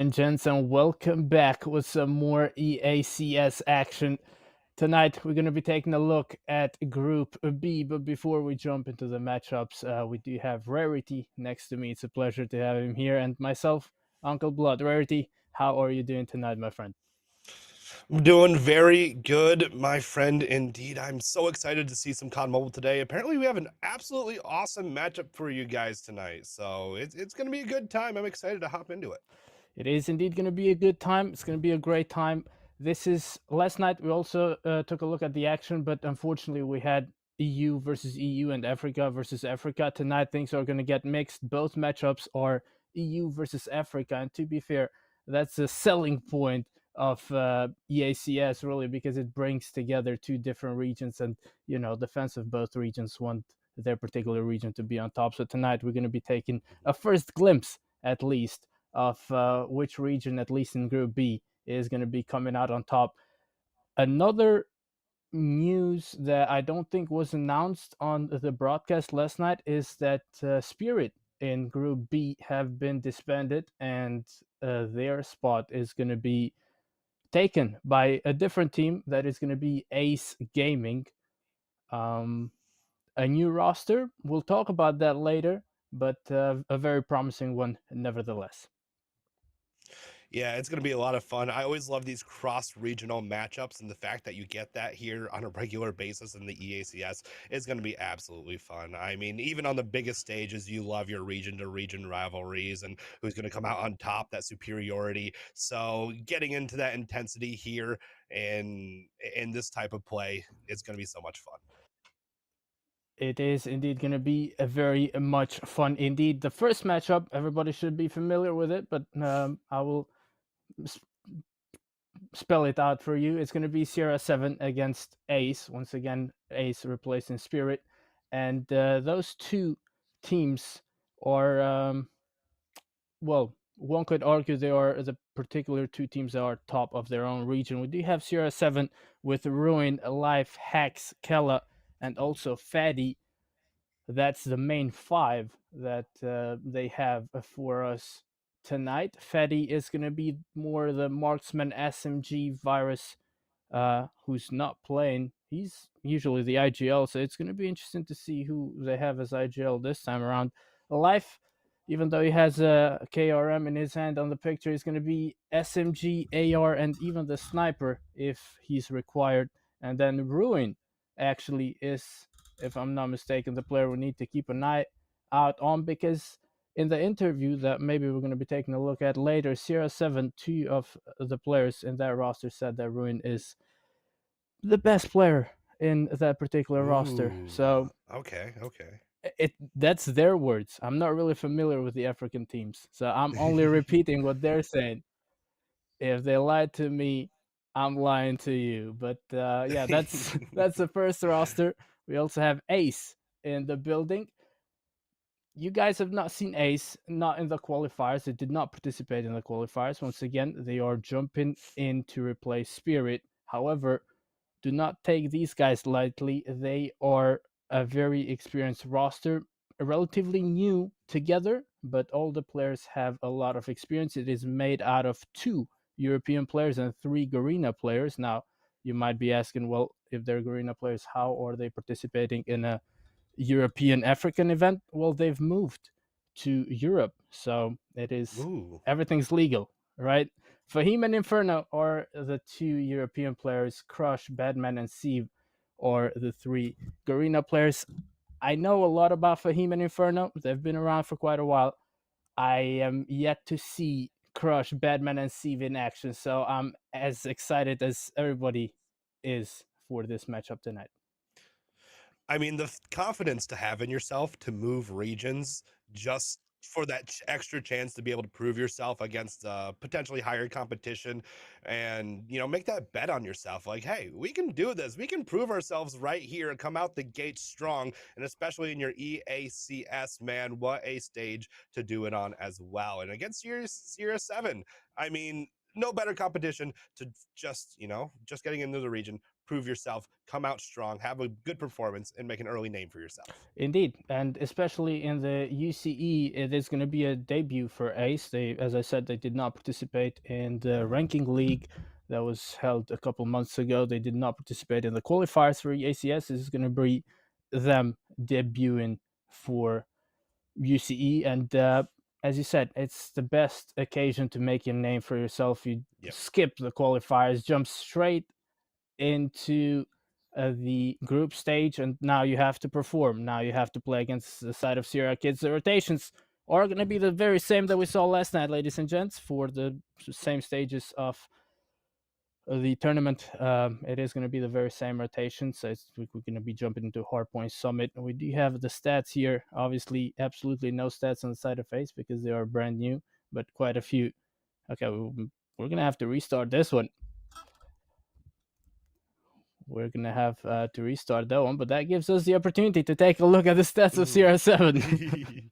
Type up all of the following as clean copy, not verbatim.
And gents, and welcome back with some more EACS action. Tonight, we're going to be taking a look at Group B, but before we jump into the matchups, we do have Rarity next to me. It's a pleasure to have him here, and myself, Uncle Blood. Rarity, how are you doing tonight, my friend? I'm doing very good, my friend, indeed. I'm so excited to see some COD Mobile today. Apparently, we have an absolutely awesome matchup for you guys tonight, so it's going to be a good time. I'm excited to hop into it. It is indeed going to be a good time. It's going to be a great time. This is last night. We also took a look at the action, but unfortunately, we had EU versus EU and Africa versus Africa. Tonight, things are going to get mixed. Both matchups are EU versus Africa, and to be fair, that's a selling point of EACS really because it brings together two different regions, and the fans of both regions want their particular region to be on top. So tonight, we're going to be taking a first glimpse, at least, of which region, at least in Group B, is going to be coming out on top. Another news that I don't think was announced on the broadcast last night is that Spirit in Group B have been disbanded, and their spot is going to be taken by a different team that is going to be Ace Gaming. Um, a new roster. We'll talk about that later, but a very promising one nevertheless. Yeah, it's going to be a lot of fun. I always love these cross-regional matchups, and the fact that you get that here on a regular basis in the EACS is going to be absolutely fun. I mean, even on the biggest stages, you love your region-to-region rivalries and who's going to come out on top, that superiority. So getting into that intensity here in this type of play is going to be so much fun. It is indeed going to be a very much fun indeed. The first matchup, everybody should be familiar with it, but I will spell it out for you. It's going to be Sierra 7 against Ace. Once again, Ace replacing Spirit. And those two teams are, well, one could argue they are the particular two teams that are top of their own region. We do have Sierra 7 with Ruin, Life, Hex, Kella, and also Fatty. That's the main five that they have for us tonight. Fatty is going to be more the marksman SMG virus, who's not playing. He's usually the IGL, so it's going to be interesting to see who they have as IGL this time around. Life, even though he has a KRM in his hand on the picture, is going to be SMG, AR, and even the sniper if he's required. And then Ruin actually is, if I'm not mistaken, the player we need to keep an eye out on because in the interview that maybe we're going to be taking a look at later, Sierra 7, two of the players in that roster said that Ruin is the best player in that particular roster. Ooh, So okay. that's their words. I'm not really familiar with the African teams, so I'm only repeating what they're saying. If they lied to me, I'm lying to you. But yeah, that's that's the first roster. We also have Ace in the building. You guys have not seen Ace, not in the qualifiers. They did not participate in the qualifiers. Once again, they are jumping in to replace Spirit. However, do not take these guys lightly. They are a very experienced roster, relatively new together, but all the players have a lot of experience. It is made out of two European players and three Garena players. Now, you might be asking, well, if they're Garena players, how are they participating in a European African event? Well, they've moved to Europe, so it is Ooh. everything's legal, right? Fahim and Inferno are the two European players. Crush, Badman, and Sieve are the three Garena players. I know a lot about Fahim and Inferno. They've been around for quite a while. I am yet to see Crush, Badman, and Sieve in action, so I'm as excited as everybody is for this matchup tonight. I mean, the confidence to have in yourself to move regions just for that extra chance to be able to prove yourself against potentially higher competition and, make that bet on yourself. Like, hey, we can do this. We can prove ourselves right here and come out the gate strong. And especially in your EACS, man, what a stage to do it on as well. And against Sierra 7, I mean, no better competition to just getting into the region, prove yourself, come out strong, have a good performance, and make an early name for yourself. Indeed, and especially in the UCE, it is going to be a debut for Ace. They, as I said, they did not participate in the ranking league that was held a couple months ago. They did not participate in the qualifiers for EACS. This is going to be them debuting for UCE, and as you said, it's the best occasion to make your name for yourself. You Yep. skip the qualifiers, jump straight into the group stage, and now you have to perform. Now you have to play against the side of Sierra Kids. The rotations are going to be the very same that we saw last night, ladies and gents, for the same stages of the tournament. It is going to be the very same rotation, so we're going to be jumping into Hardpoint Summit. We do have the stats here. Obviously, absolutely no stats on the side of Face because they are brand new, but quite a few. Okay, we're going to have to restart this one. We're going to have to restart that one, but that gives us the opportunity to take a look at the stats of Sierra 7.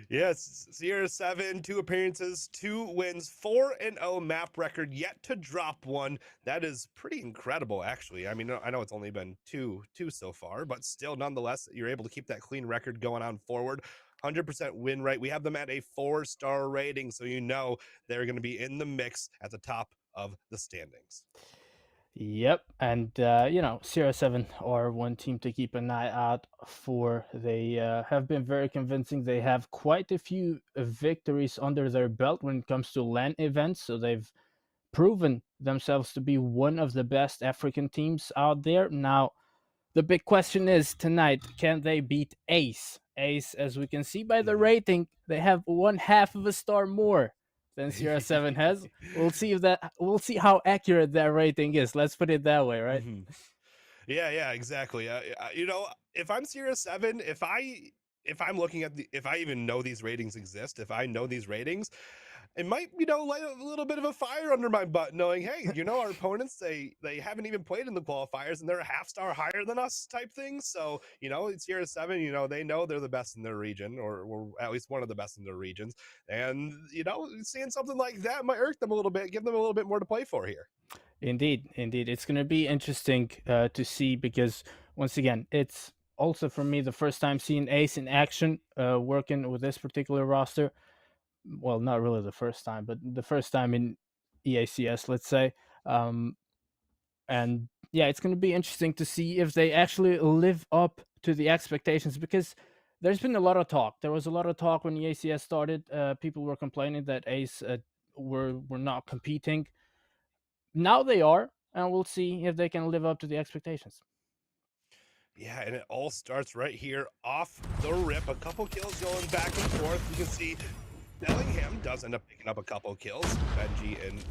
Yes, Sierra 7, 2 appearances, 2 wins, 4-0 map record, yet to drop one. That is pretty incredible, actually. I mean, I know it's only been two so far, but still, nonetheless, you're able to keep that clean record going on forward. 100% win rate. We have them at a 4-star rating, so you know they're going to be in the mix at the top of the standings. Yep, and Sierra 7 are one team to keep an eye out for. They have been very convincing. They have quite a few victories under their belt when it comes to LAN events, so they've proven themselves to be one of the best African teams out there. Now, the big question is tonight, can they beat Ace? Ace, as we can see by the rating, they have 1/2 of a star more than Sierra 7 has. We'll see how accurate that rating is. Let's put it that way, right? Mm-hmm. Yeah, exactly. If I'm Sierra 7, if I'm looking at if I even know these ratings exist, if I know these ratings, it might, light a little bit of a fire under my butt, knowing, hey, our opponents, they haven't even played in the qualifiers and they're a 1/2 star higher than us type thing. So, it's Sierra 7, they know they're the best in their region, or at least one of the best in their regions. And, seeing something like that might irk them a little bit, give them a little bit more to play for here. Indeed. It's going to be interesting to see because, once again, it's also for me the first time seeing Ace in action working with this particular roster. Well, not really the first time, but the first time in EACS, let's say. And yeah, it's going to be interesting to see if they actually live up to the expectations because there's been a lot of talk. There was a lot of talk when EACS started. People were complaining that Ace were not competing. Now they are, and we'll see if they can live up to the expectations. Yeah, and it all starts right here off the rip. A couple kills going back and forth. You can see Bellingham does end up picking up a couple kills. Benji and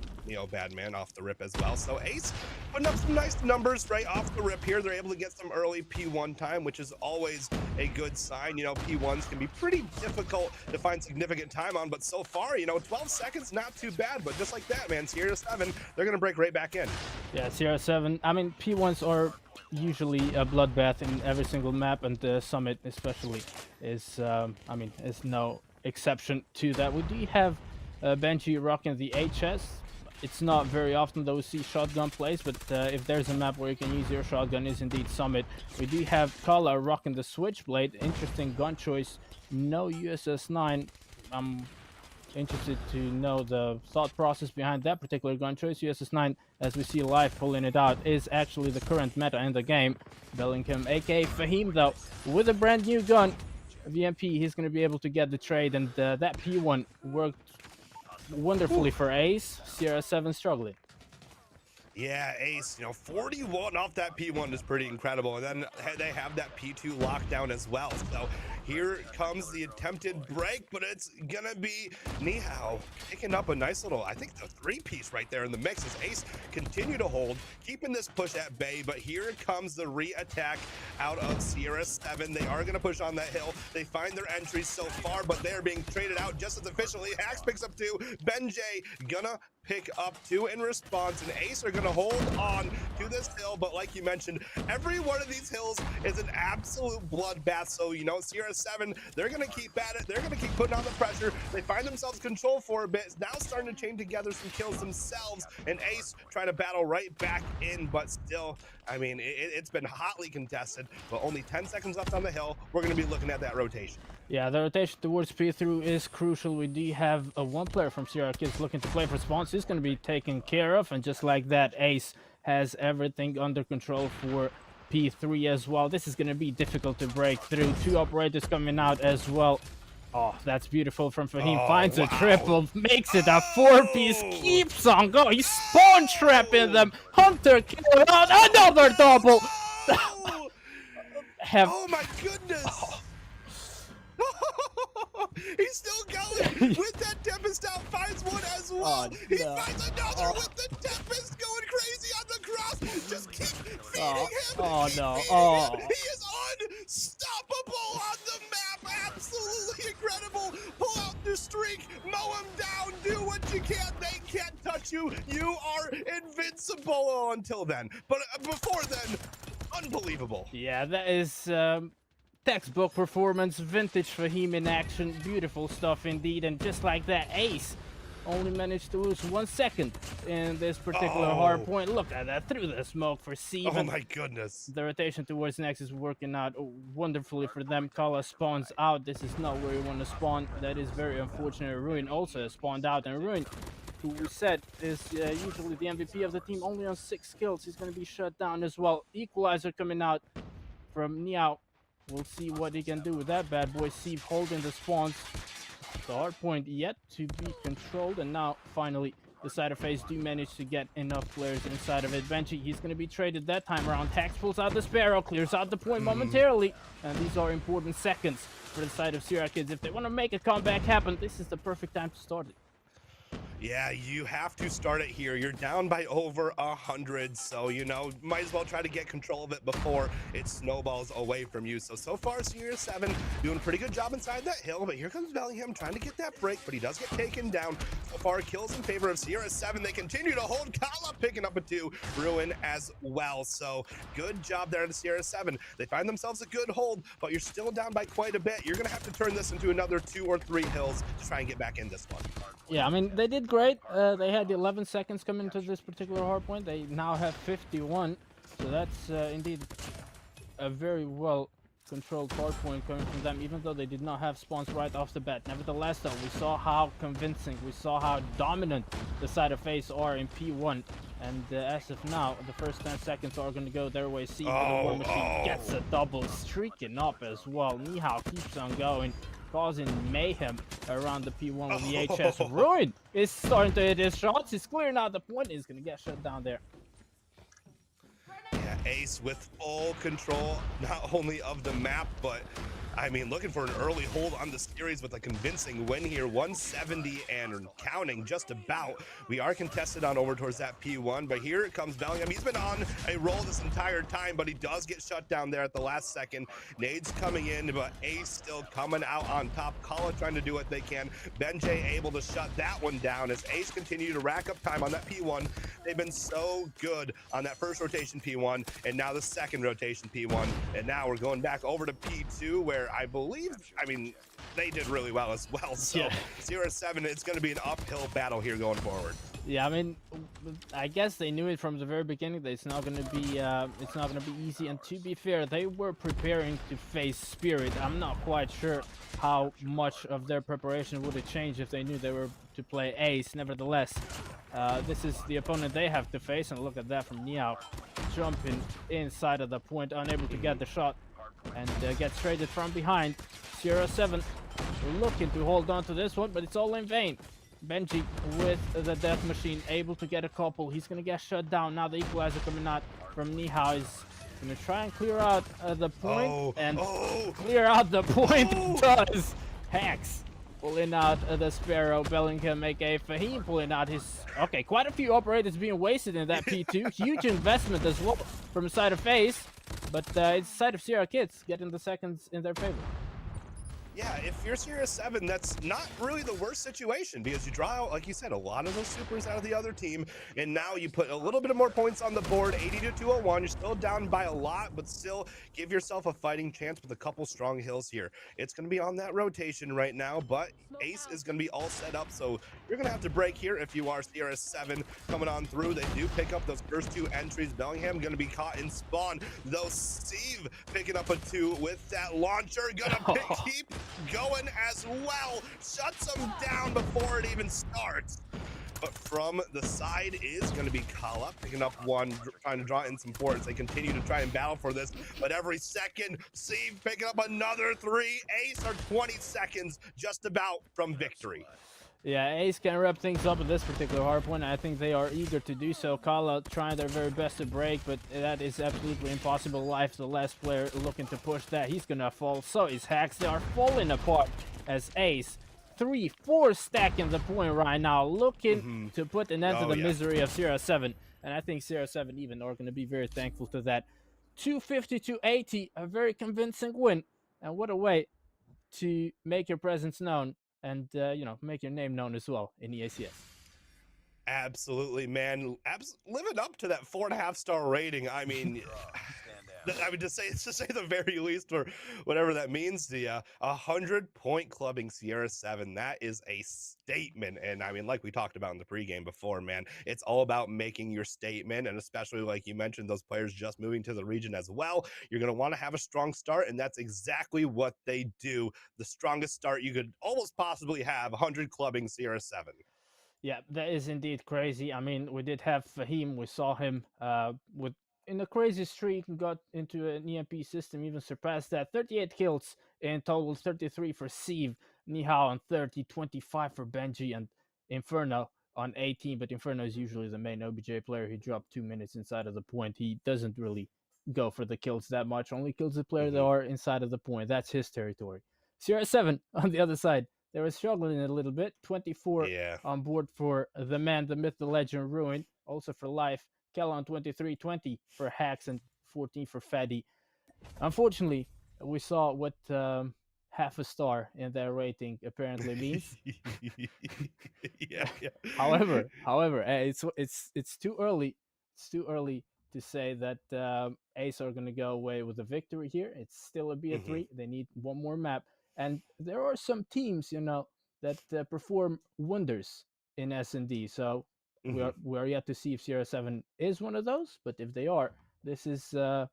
Badman off the rip as well. So Ace putting up some nice numbers right off the rip here. They're able to get some early P1 time, which is always a good sign. P1s can be pretty difficult to find significant time on, but so far, 12 seconds, not too bad. But just like that, man, Sierra 7, they're going to break right back in. Yeah, Sierra 7. I mean, P1s are usually a bloodbath in every single map, and the Summit especially is no exception to that. We do have Benji rocking the HS. It's not very often that we see shotgun plays, but if there's a map where you can use your shotgun, is indeed Summit. We do have Kala rocking the Switchblade. Interesting gun choice. No USS9. I'm interested to know the thought process behind that particular gun choice. USS9, as we see live pulling it out, is actually the current meta in the game. Bellingham, aka Fahim, though, with a brand new gun. VMP, he's going to be able to get the trade, and that P1 worked wonderfully for Ace. Sierra 7 struggling. Yeah, Ace, 41 off that P1 is pretty incredible. And then they have that P2 lockdown as well. So here comes the attempted break, but it's going to be Nihao picking up a nice little, I think, the 3-piece right there in the mix as Ace continue to hold, keeping this push at bay. But here comes the re-attack out of Sierra 7. They are going to push on that hill. They find their entries so far, but they're being traded out just as efficiently. Hax picks up 2. Benjay gonna pick up 2 in response, and Ace are going to hold on to this hill. But like you mentioned, every one of these hills is an absolute bloodbath. So, you know, Sierra 7, they're going to keep at it. They're going to keep putting on the pressure. They find themselves control for a bit. Now starting to chain together some kills themselves, and Ace trying to battle right back in, but still, I mean, it's been hotly contested, but only 10 seconds left on the hill. We're going to be looking at that rotation. Yeah, the rotation towards P-through is crucial. We do have one player from Sierra Kids looking to play for response. He's going to be taken care of, and just like that, Ace has everything under control for P3 as well. This is going to be difficult to break through. 2 operators coming out as well. Oh, that's beautiful from Fahim. Finds a triple, makes it a 4-piece, keeps on going. Spawn trapping them. Hunter kill out, another double. Oh my goodness. He's still going with that Tempest out, finds one as well. He finds another with the Tempest going crazy on the cross. Just keep feeding him. He is unstoppable on the map. Absolutely incredible. Pull out the streak, mow him down, do what you can. They can't touch you. You are invincible until then. But before then, unbelievable. Yeah, that is textbook performance, vintage Fahim in action. Beautiful stuff indeed. And just like that, Ace only managed to lose 1 second in this particular hard point. Look at that, through the smoke for Steven. Oh my goodness. The rotation towards next is working out wonderfully for them. Kala spawns out. This is not where you want to spawn. That is very unfortunate. Ruin also has spawned out, and Ruin, who we said is usually the MVP of the team, only on 6 kills. He's going to be shut down as well. Equalizer coming out from Niao. We'll see what he can do with that bad boy. Steve holding the spawns. The hard point yet to be controlled, and now finally the side of phase do manage to get enough players inside of it. Benji, he's going to be traded that time around. Tax pulls out the Sparrow, clears out the point momentarily, and these are important seconds for the side of Sierra Kids. If they want to make a comeback happen, this is the perfect time to start it. Yeah, you have to start it here. You're down by over 100, so, you know, might as well try to get control of it before it snowballs away from you. So far, Sierra 7 doing a pretty good job inside that hill, but here comes Bellingham trying to get that break, but he does get taken down. So far, kills in favor of Sierra 7. They continue to hold. Kala picking up a 2. Ruin as well. So good job there to Sierra 7. They find themselves a good hold, but you're still down by quite a bit. You're going to have to turn this into another 2 or 3 hills to try and get back in this one. Yeah, I mean, they did great. They had 11 seconds coming into this particular hard point. They now have 51. So that's indeed a very well controlled hard point coming from them, even though they did not have spawns right off the bat. Nevertheless, though, we saw how convincing, we saw how dominant the side of phase are in P1. And as of now, the first 10 seconds are going to go their way. See, the War Machine gets a double, streaking up as well. Nihao keeps on going, causing mayhem around the P1 with the HS. Ruin is starting to hit his shots. He's clearing out the point. He's going to get shut down there. Yeah, Ace with full control, not only of the map, but I mean, looking for an early hold on the series with a convincing win here, 170 and counting just about. We are contested on over towards that P1, but here it comes Bellingham. He's been on a roll this entire time, but he does get shut down there at the last second. Nades coming in, but Ace still coming out on top. Kala trying to do what they can. Benjay able to shut that one down as Ace continue to rack up time on that P1. They've been so good on that first rotation P1, and now the second rotation P1, and now we're going back over to P2, where I believe, I mean, they did really well as well. So yeah. 0-7, it's going to be an uphill battle here going forward. Yeah, I mean, I guess they knew it from the very beginning that it's not going to be easy. And to be fair, they were preparing to face Spirit. I'm not quite sure how much of their preparation would have changed if they knew they were to play Ace. Nevertheless, this is the opponent they have to face, and look at that from Niao, jumping inside of the point, unable to get the shot, and gets traded from behind. 0-7 looking to hold on to this one, but it's all in vain. Benji with the death machine able to get a couple. He's gonna get shut down. Now the equalizer coming out from Nihao is gonna try and clear out the point, and clear out the point does. Hacks pulling out the Sparrow. Bellingham, aka Fahim, pulling out his... Okay, quite a few operators being wasted in that P2. Huge investment as well from the side of FaZe, but it's the side of Sierra Kids getting the seconds in their favor. Yeah, if you're Sierra 7, that's not really the worst situation because you draw out, like you said, a lot of those supers out of the other team, and now you put a little bit of more points on the board, 80 to 201. You're still down by a lot, but still give yourself a fighting chance with a couple strong hills here. It's going to be on that rotation right now, but Ace is going to be all set up, so you're going to have to break here if you are Sierra 7 coming on through. They do pick up those first two entries. Bellingham going to be caught in spawn, though Steve picking up a 2 with that launcher, going to keep going as well, shuts them down before it even starts. But from the side is going to be Kala picking up one, trying to draw in some forts. They continue to try and battle for this, but every second, Steve picking up another 3. Ace are 20 seconds just about from victory. Yeah, Ace can wrap things up at this particular hardpoint. I think they are eager to do so. Kala trying their very best to break, but that is absolutely impossible. Life, the last player looking to push that. He's gonna fall. So is Hacks. They are falling apart as Ace 3-4 stacking the point right now, looking to put an end to the misery of Sierra 7. And I think Sierra 7 even are going to be very thankful to that. 250 to 80, a very convincing win. And what a way to make your presence known and make your name known as well in EACS. Absolutely, man. Living up to that 4.5-star rating. I mean, to say the very least, or whatever that means to you. 100-point clubbing Sierra 7. That is a statement. And I mean, like we talked about in the pregame before, man, it's all about making your statement. And especially like you mentioned, those players just moving to the region as well. You're going to want to have a strong start, and that's exactly what they do. The strongest start you could almost possibly have, 100 clubbing Sierra 7. Yeah, that is indeed crazy. I mean, we did have Fahim. We saw him with in a crazy streak and got into an EMP system, even surpassed that. 38 kills in total, 33 for Sieve, Nihao on 30, 25 for Benji, and Inferno on 18. But Inferno is usually the main OBJ player. He dropped 2 minutes inside of the point. He doesn't really go for the kills that much, only kills the player that are inside of the point. That's his territory. Sierra 7 on the other side. They were struggling a little bit. 24 on board for the man, the myth, the legend, Ruin. Also for Life. Kel on 23, 20 for Hacks, and 14 for Faddy. Unfortunately, we saw what half a star in their rating apparently means. yeah. However, it's too early. It's too early to say that Ace are going to go away with a victory here. It's still a BA3. They need one more map. And there are some teams, that perform wonders in S&D. So we are yet to see if Sierra 7 is one of those. But if they are, this is, the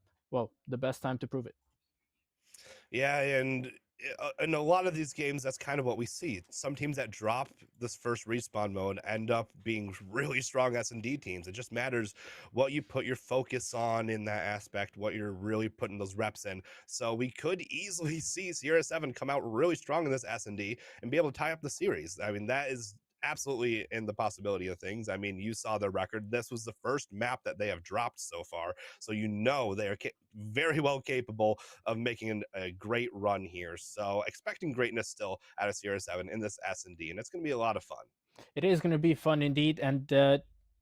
best time to prove it. Yeah, and in a lot of these games, that's kind of what we see. Some teams that drop this first respawn mode end up being really strong S&D teams. It just matters what you put your focus on in that aspect, what you're really putting those reps in. So we could easily see Sierra 7 come out really strong in this S&D and be able to tie up the series. I mean, that is absolutely in the possibility of things. I mean, you saw their record. This was the first map that they have dropped so far. So they are very well capable of making a great run here. So expecting greatness still out of Sierra 7 in this S&D, and it's going to be a lot of fun. It is going to be fun indeed. And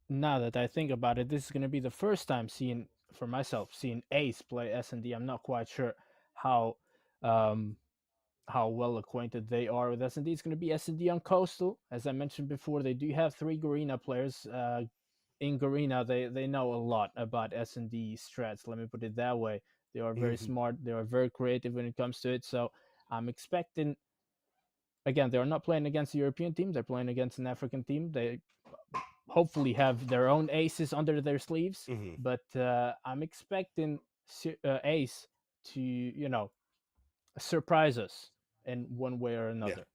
now that I think about it, this is going to be the first time seeing Ace play S&D. I'm not quite sure how well acquainted they are with S&D. It's going to be S&D on Coastal. As I mentioned before, they do have 3 Garena players. In Garena, they know a lot about S&D strats. Let me put it that way. They are very smart. They are very creative when it comes to it. So I'm expecting, again, they are not playing against a European team. They're playing against an African team. They hopefully have their own aces under their sleeves. But I'm expecting Ace to, surprise us in one way or another.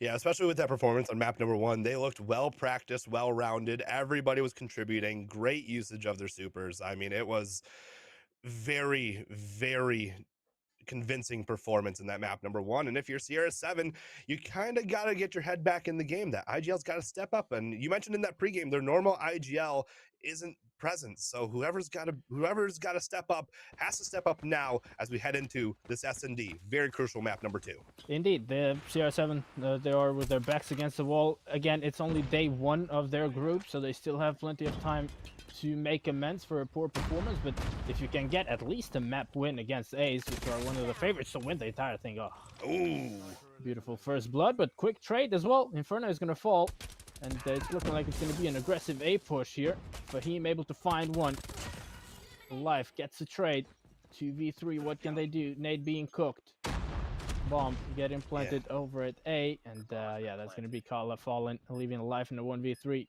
Yeah, especially with that performance on map number 1. They looked well practiced, well rounded. Everybody was contributing. Great usage of their supers. I mean, it was very, very convincing performance in that map number 1. And if you're Sierra 7, you kind of got to get your head back in the game. That IGL's got to step up. And you mentioned in that pregame, their normal IGL isn't present. So whoever's got to step up has to step up now as we head into this S&D. Very crucial map number 2. Indeed, the Sierra 7, they are with their backs against the wall. Again, it's only day 1 of their group, so they still have plenty of time to make amends for a poor performance, but if you can get at least a map win against Ace, which are one of the favorites to win the entire thing, oh, Ooh. beautiful first blood, but quick trade as well. Inferno is going to fall, and it's looking like it's going to be an aggressive A push here. Fahim able to find one. Life gets a trade. 2v3, what can they do? Nade being cooked. Bomb getting planted over at A, and yeah, that's going to be Kala falling, leaving Life in the 1v3.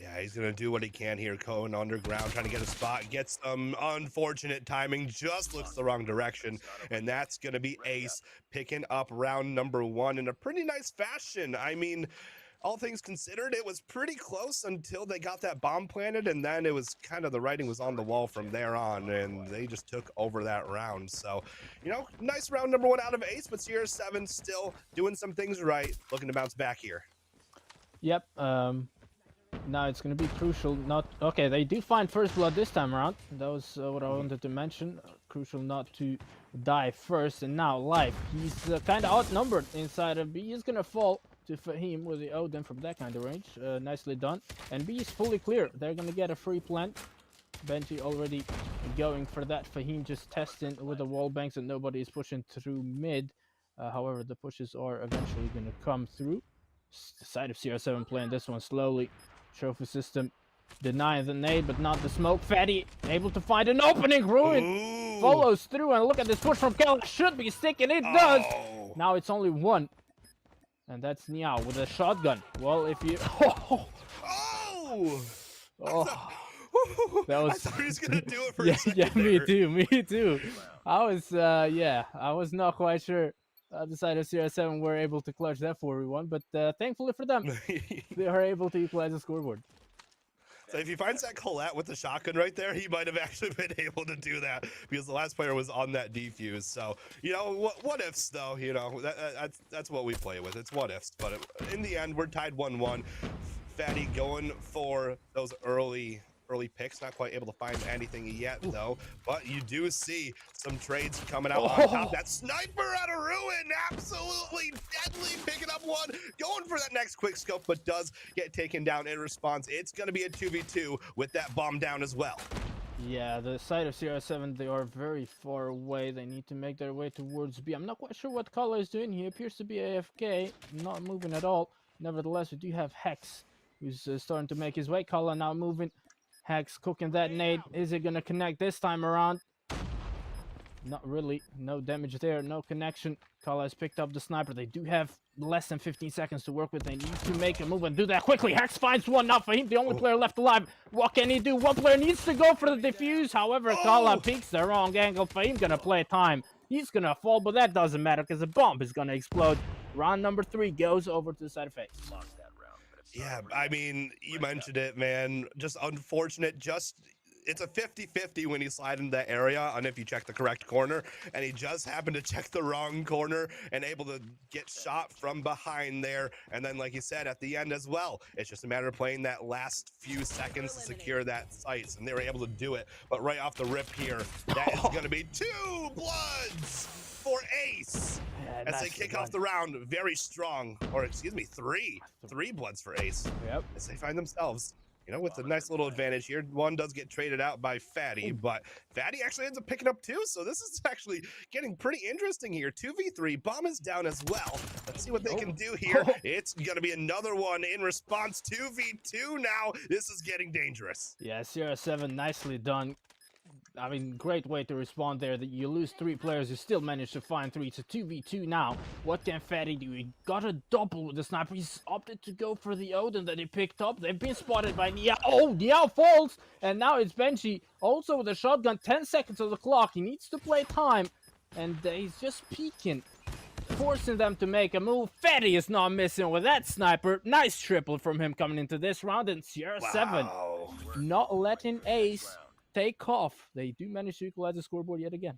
Yeah, he's going to do what he can here, going underground, trying to get a spot, gets some unfortunate timing, just looks the wrong direction, and that's going to be Ace picking up round number 1 in a pretty nice fashion. I mean, all things considered, it was pretty close until they got that bomb planted, and then it was kind of the writing was on the wall from there on, and they just took over that round. So, you know, nice round number 1 out of Ace, but Sierra 7 still doing some things right, looking to bounce back here. Yep, now it's going to be crucial not... Okay, they do find first blood this time around. That was what I wanted to mention. Crucial not to die first, and now Life. He's kind of outnumbered inside of B. He's going to fall to Fahim with the Odin from that kind of range. Nicely done. And B is fully clear. They're going to get a free plant. Benji already going for that. Fahim just testing with the wall banks, and nobody is pushing through mid. However, the pushes are eventually going to come through. The side of CR7 playing this one slowly. Trophy system denying the nade, but not the smoke. Fatty able to find an opening. Ruin follows through, and look at this push from Kel. Should be sticking. It does. Now it's only one. And that's Niao with a shotgun. Well, if you... That was... I thought he was going to do it for yeah, a second yeah, me there. too, me too. I was, yeah, I was not quite sure the side of CR7 were able to clutch that 4v1, but thankfully for them, they are able to equalize the scoreboard. So if he finds that Colette with the shotgun right there, he might have actually been able to do that because the last player was on that defuse. So, you know, what ifs though, you know, that's what we play with. It's what ifs. But in the end, we're tied 1-1. Fatty going for those early picks, not quite able to find anything yet though, but you do see some trades coming out on top. That sniper out of Ruin, absolutely deadly, picking up one, going for that next quick scope, but does get taken down in response. It's going to be a 2v2 with that bomb down as well. Yeah, the side of CR7, they are very far away. They need to make their way towards B. I'm not quite sure what Kala is doing. He appears to be AFK, not moving at all. Nevertheless, we do have Hex, who's starting to make his way. Kala now moving. Hex cooking that nade. Is it going to connect this time around? Not really. No damage there. No connection. Kala has picked up the sniper. They do have less than 15 seconds to work with. They need to make a move and do that quickly. Hex finds one. Now Fahim, the only player left alive. What can he do? One player needs to go for the defuse. However, Kala peeks the wrong angle. Fahim going to play time. He's going to fall, but that doesn't matter because the bomb is going to explode. Round number 3 goes over to the side of Face. Yeah, I mean, you mentioned it, man. Just unfortunate. It's a 50-50 when you slide into that area, and if you check the correct corner, and he just happened to check the wrong corner and able to get shot from behind there. And then, like you said, at the end as well, it's just a matter of playing that last few seconds to secure that sights, and they were able to do it. But right off the rip here, that is going to be 2 bloods for Ace. Yeah, as they kick off the round very strong, or excuse me, 3 bloods for Ace. Yep. As they find themselves, you know, with a nice little advantage here. One does get traded out by Fatty, but Fatty actually ends up picking up 2, so this is actually getting pretty interesting here. 2v3, bomb is down as well. Let's see what they can do here. It's gonna be another one in response. 2v2 now. This is getting dangerous. Yeah, CR7, nicely done. I mean, great way to respond there. That you lose 3 players, you still manage to find 3. It's a 2v2 now. What can Fatty do? He got a double with the sniper. He's opted to go for the Odin that he picked up. They've been spotted by Niao. Oh, Niao falls! And now it's Benji, also with a shotgun. 10 seconds of the clock. He needs to play time. And he's just peeking, forcing them to make a move. Fatty is not missing with that sniper. Nice triple from him coming into this round. And CR7 not letting Ace take off. They do manage to equalize the scoreboard yet again.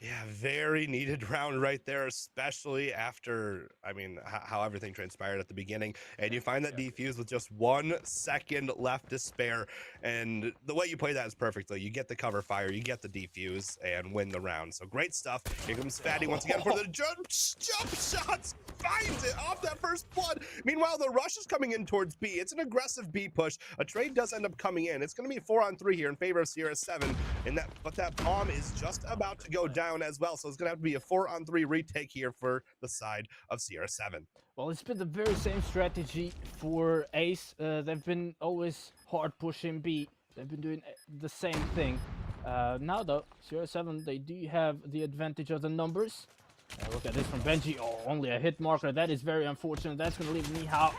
Yeah, very needed round right there, especially after, I mean, how everything transpired at the beginning. And you find that defuse with just 1 second left to spare. And the way you play that is perfect, though. You get the cover fire, you get the defuse, and win the round. So great stuff. Here comes Fatty once again for the jump shots. finds it off that first blood. Meanwhile, the rush is coming in towards B. It's an aggressive B push. A trade does end up coming in. It's going to be a 4-on-3 here in favor of Sierra 7, but that bomb is just about to go down as well. So it's going to have to be a 4-on-3 retake here for the side of Sierra 7. Well, it's been the very same strategy for Ace. They've been always hard pushing B. They've been doing the same thing. Now though, Sierra 7, they do have the advantage of the numbers. Look at this from Benji. Oh, only a hit marker. That is very unfortunate. That's going to leave Nihao,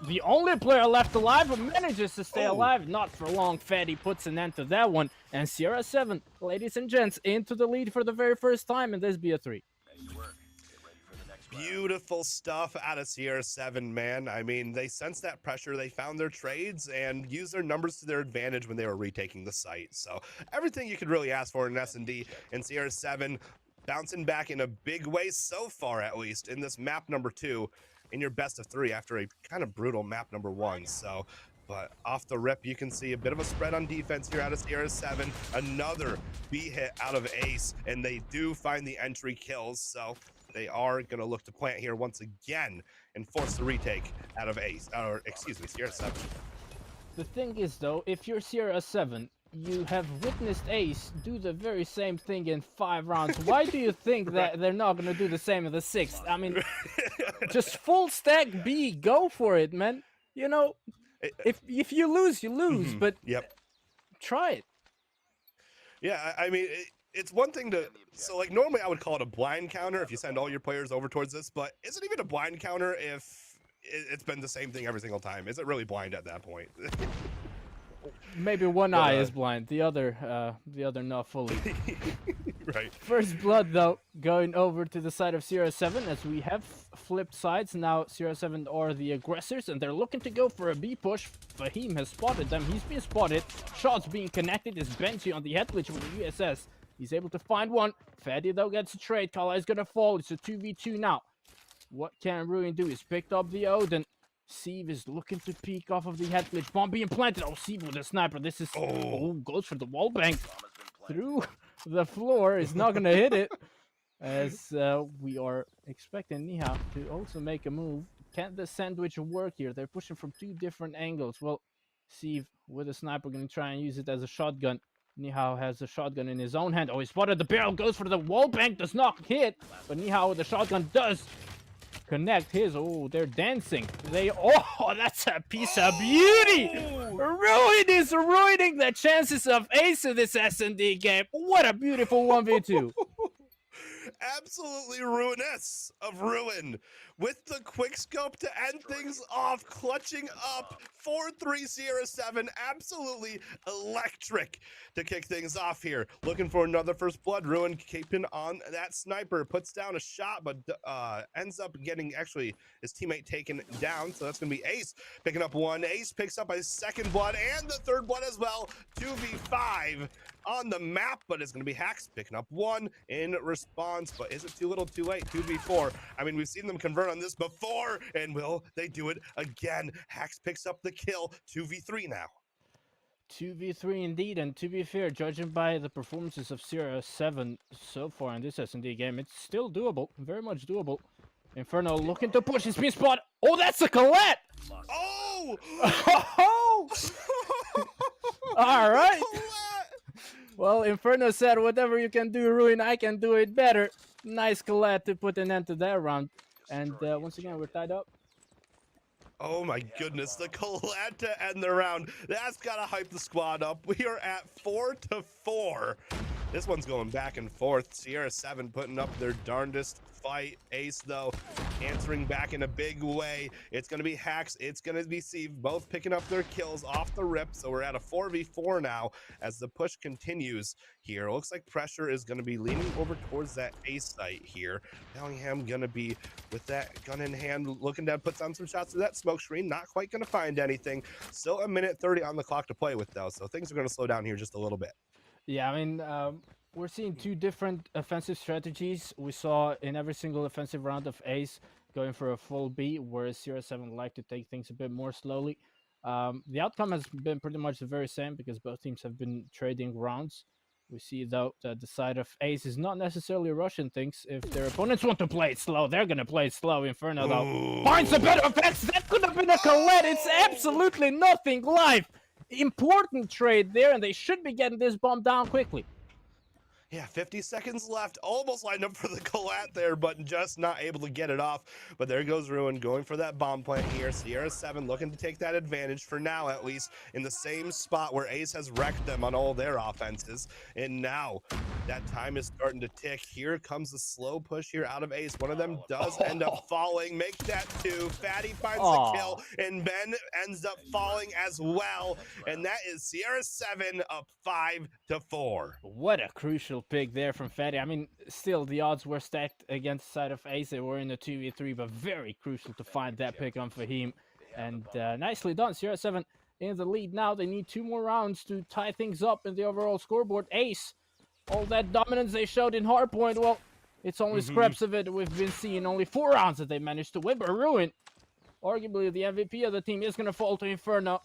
the only player left alive, but manages to stay alive. Not for long. Fatty puts an end to that one. And Sierra 7, ladies and gents, into the lead for the very first time in this BO3. Beautiful stuff out of Sierra 7, man. I mean, they sensed that pressure. They found their trades and used their numbers to their advantage when they were retaking the site. So everything you could really ask for in S&D, and Sierra 7 bouncing back in a big way so far, at least, in this map number 2 in your best of 3 after a kind of brutal map number 1. So, but off the rip, you can see a bit of a spread on defense here out of Sierra 7. Another B hit out of Ace, and they do find the entry kills. So they are going to look to plant here once again and force the retake out of Ace, or excuse me, Sierra 7. The thing is, though, if you're Sierra 7, you have witnessed Ace do the very same thing in 5 rounds. Why do you think that they're not going to do the same in the 6th? I mean, just full stack B, go for it, man. You know, if you lose, you lose, but try it. Yeah, I mean, it's one thing to, so like normally I would call it a blind counter if you send all your players over towards this, but is it even a blind counter if it's been the same thing every single time? Is it really blind at that point? Maybe one eye is blind, the other not fully. Right. First blood though, going over to the side of Sierra 7 as we have flipped sides. Now Sierra 7 are the aggressors and they're looking to go for a B push. Fahim has spotted them, he's been spotted. Shots being connected is Benji on the head glitch with the USS. He's able to find one. Fatty though gets a trade, Kala is gonna fall, it's a 2v2 now. What can Ruin do? He's picked up the Odin. Sieve is looking to peek off of the head glitch. Bomb being planted. Oh, Sieve with a sniper. This is... Oh, goes for the wall bank. Through the floor. Is not going to hit it. As we are expecting Nihao to also make a move. Can the sandwich work here? They're pushing from 2 different angles. Well, Sieve with a sniper going to try and use it as a shotgun. Nihao has a shotgun in his own hand. Oh, he spotted the barrel. Goes for the wall bank. Does not hit. But Nihao with the shotgun does connect his. Oh, they're dancing. Oh, that's a piece of beauty. Ruin is ruining the chances of Ace in this S&D game. What a beautiful 1v2. Absolutely ruinous of Ruin with the quick scope to end things off, clutching up 4-3 Sierra 7. Absolutely electric to kick things off here. Looking for another first blood. Ruin keeping on that sniper, puts down a shot, but ends up getting actually his teammate taken down. So that's going to be Ace picking up one. Ace picks up a second blood and the third blood as well. 2v5 on the map, but it's going to be Hacks picking up one in response. But is it too little too late? 2v4. I mean, we've seen them convert on this before, and will they do it again? Hacks picks up the kill. 2v3 now. 2v3 indeed, and to be fair, judging by the performances of Sierra 7 so far in this S&D game, it's still doable, very much doable. Inferno looking to push his speed spot. Oh, that's a Colette! Oh! All right. Well, Inferno said, whatever you can do, Ruin, I can do it better. Nice Colette to put an end to that round. And once again, we're tied up. Oh my goodness, the Colette to end the round. That's gotta hype the squad up. We are at 4-4. This one's going back and forth. Sierra 7 putting up their darndest fight. Ace, though, answering back in a big way. It's going to be Hacks. It's going to be Sieve, both picking up their kills off the rip. So we're at a 4v4 now as the push continues here. It looks like pressure is going to be leaning over towards that Ace site here. Bellingham going to be with that gun in hand, looking to put down some shots to that smoke screen. Not quite going to find anything. Still a minute 30 on the clock to play with, though. So things are going to slow down here just a little bit. Yeah, I mean, we're seeing 2 different offensive strategies. We saw in every single offensive round of Ace going for a full B, whereas Sierra 7 like to take things a bit more slowly. The outcome has been pretty much the very same because both teams have been trading rounds. We see, though, that the side of Ace is not necessarily rushing things. If their opponents want to play it slow, they're going to play it slow. Inferno, though, finds a better effects. That could have been a Colette. It's absolutely nothing live. Important trade there, and they should be getting this bomb down quickly. Yeah, 50 seconds left. Almost lined up for the collat there, but just not able to get it off. But there goes Ruin going for that bomb plant here. Sierra 7 looking to take that advantage for now, at least, in the same spot where Ace has wrecked them on all their offenses. And now that time is starting to tick. Here comes the slow push here out of Ace. One of them does end up falling. Make that 2. Fatty finds the kill, and Ben ends up falling as well. And that is Sierra 7 up 5-4. What a crucial pick there from Fatty. I mean, still, the odds were stacked against the side of Ace. They were in the 2v3, but very crucial to find that pick on Fahim. And nicely done. Sierra 7 in the lead now. They need 2 more rounds to tie things up in the overall scoreboard. Ace, all that dominance they showed in Hardpoint, well, it's only scraps of it we've been seeing. Only 4 rounds that they managed to win. But Ruin, arguably the MVP of the team, is going to fall to Inferno,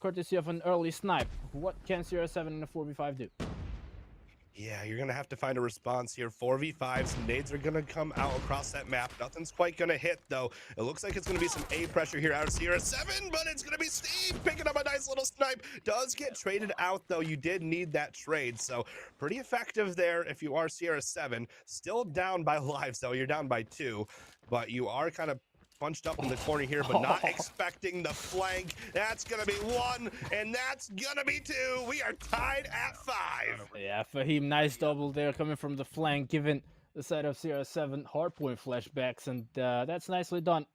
courtesy of an early snipe. What can Sierra 7 in a 4v5 do? Yeah, you're going to have to find a response here. 4v5s, nades are going to come out across that map. Nothing's quite going to hit, though. It looks like it's going to be some A pressure here out of Sierra 7, but it's going to be Steve picking up a nice little snipe. Does get traded out, though. You did need that trade, so pretty effective there if you are Sierra 7. Still down by lives, though. You're down by 2, but you are kind of bunched up in the corner here, but not expecting the flank. That's gonna be 1, and that's gonna be 2. We are tied at 5. Yeah, Fahim, nice double there coming from the flank, given the side of Sierra 7 hardpoint flashbacks, and that's nicely done.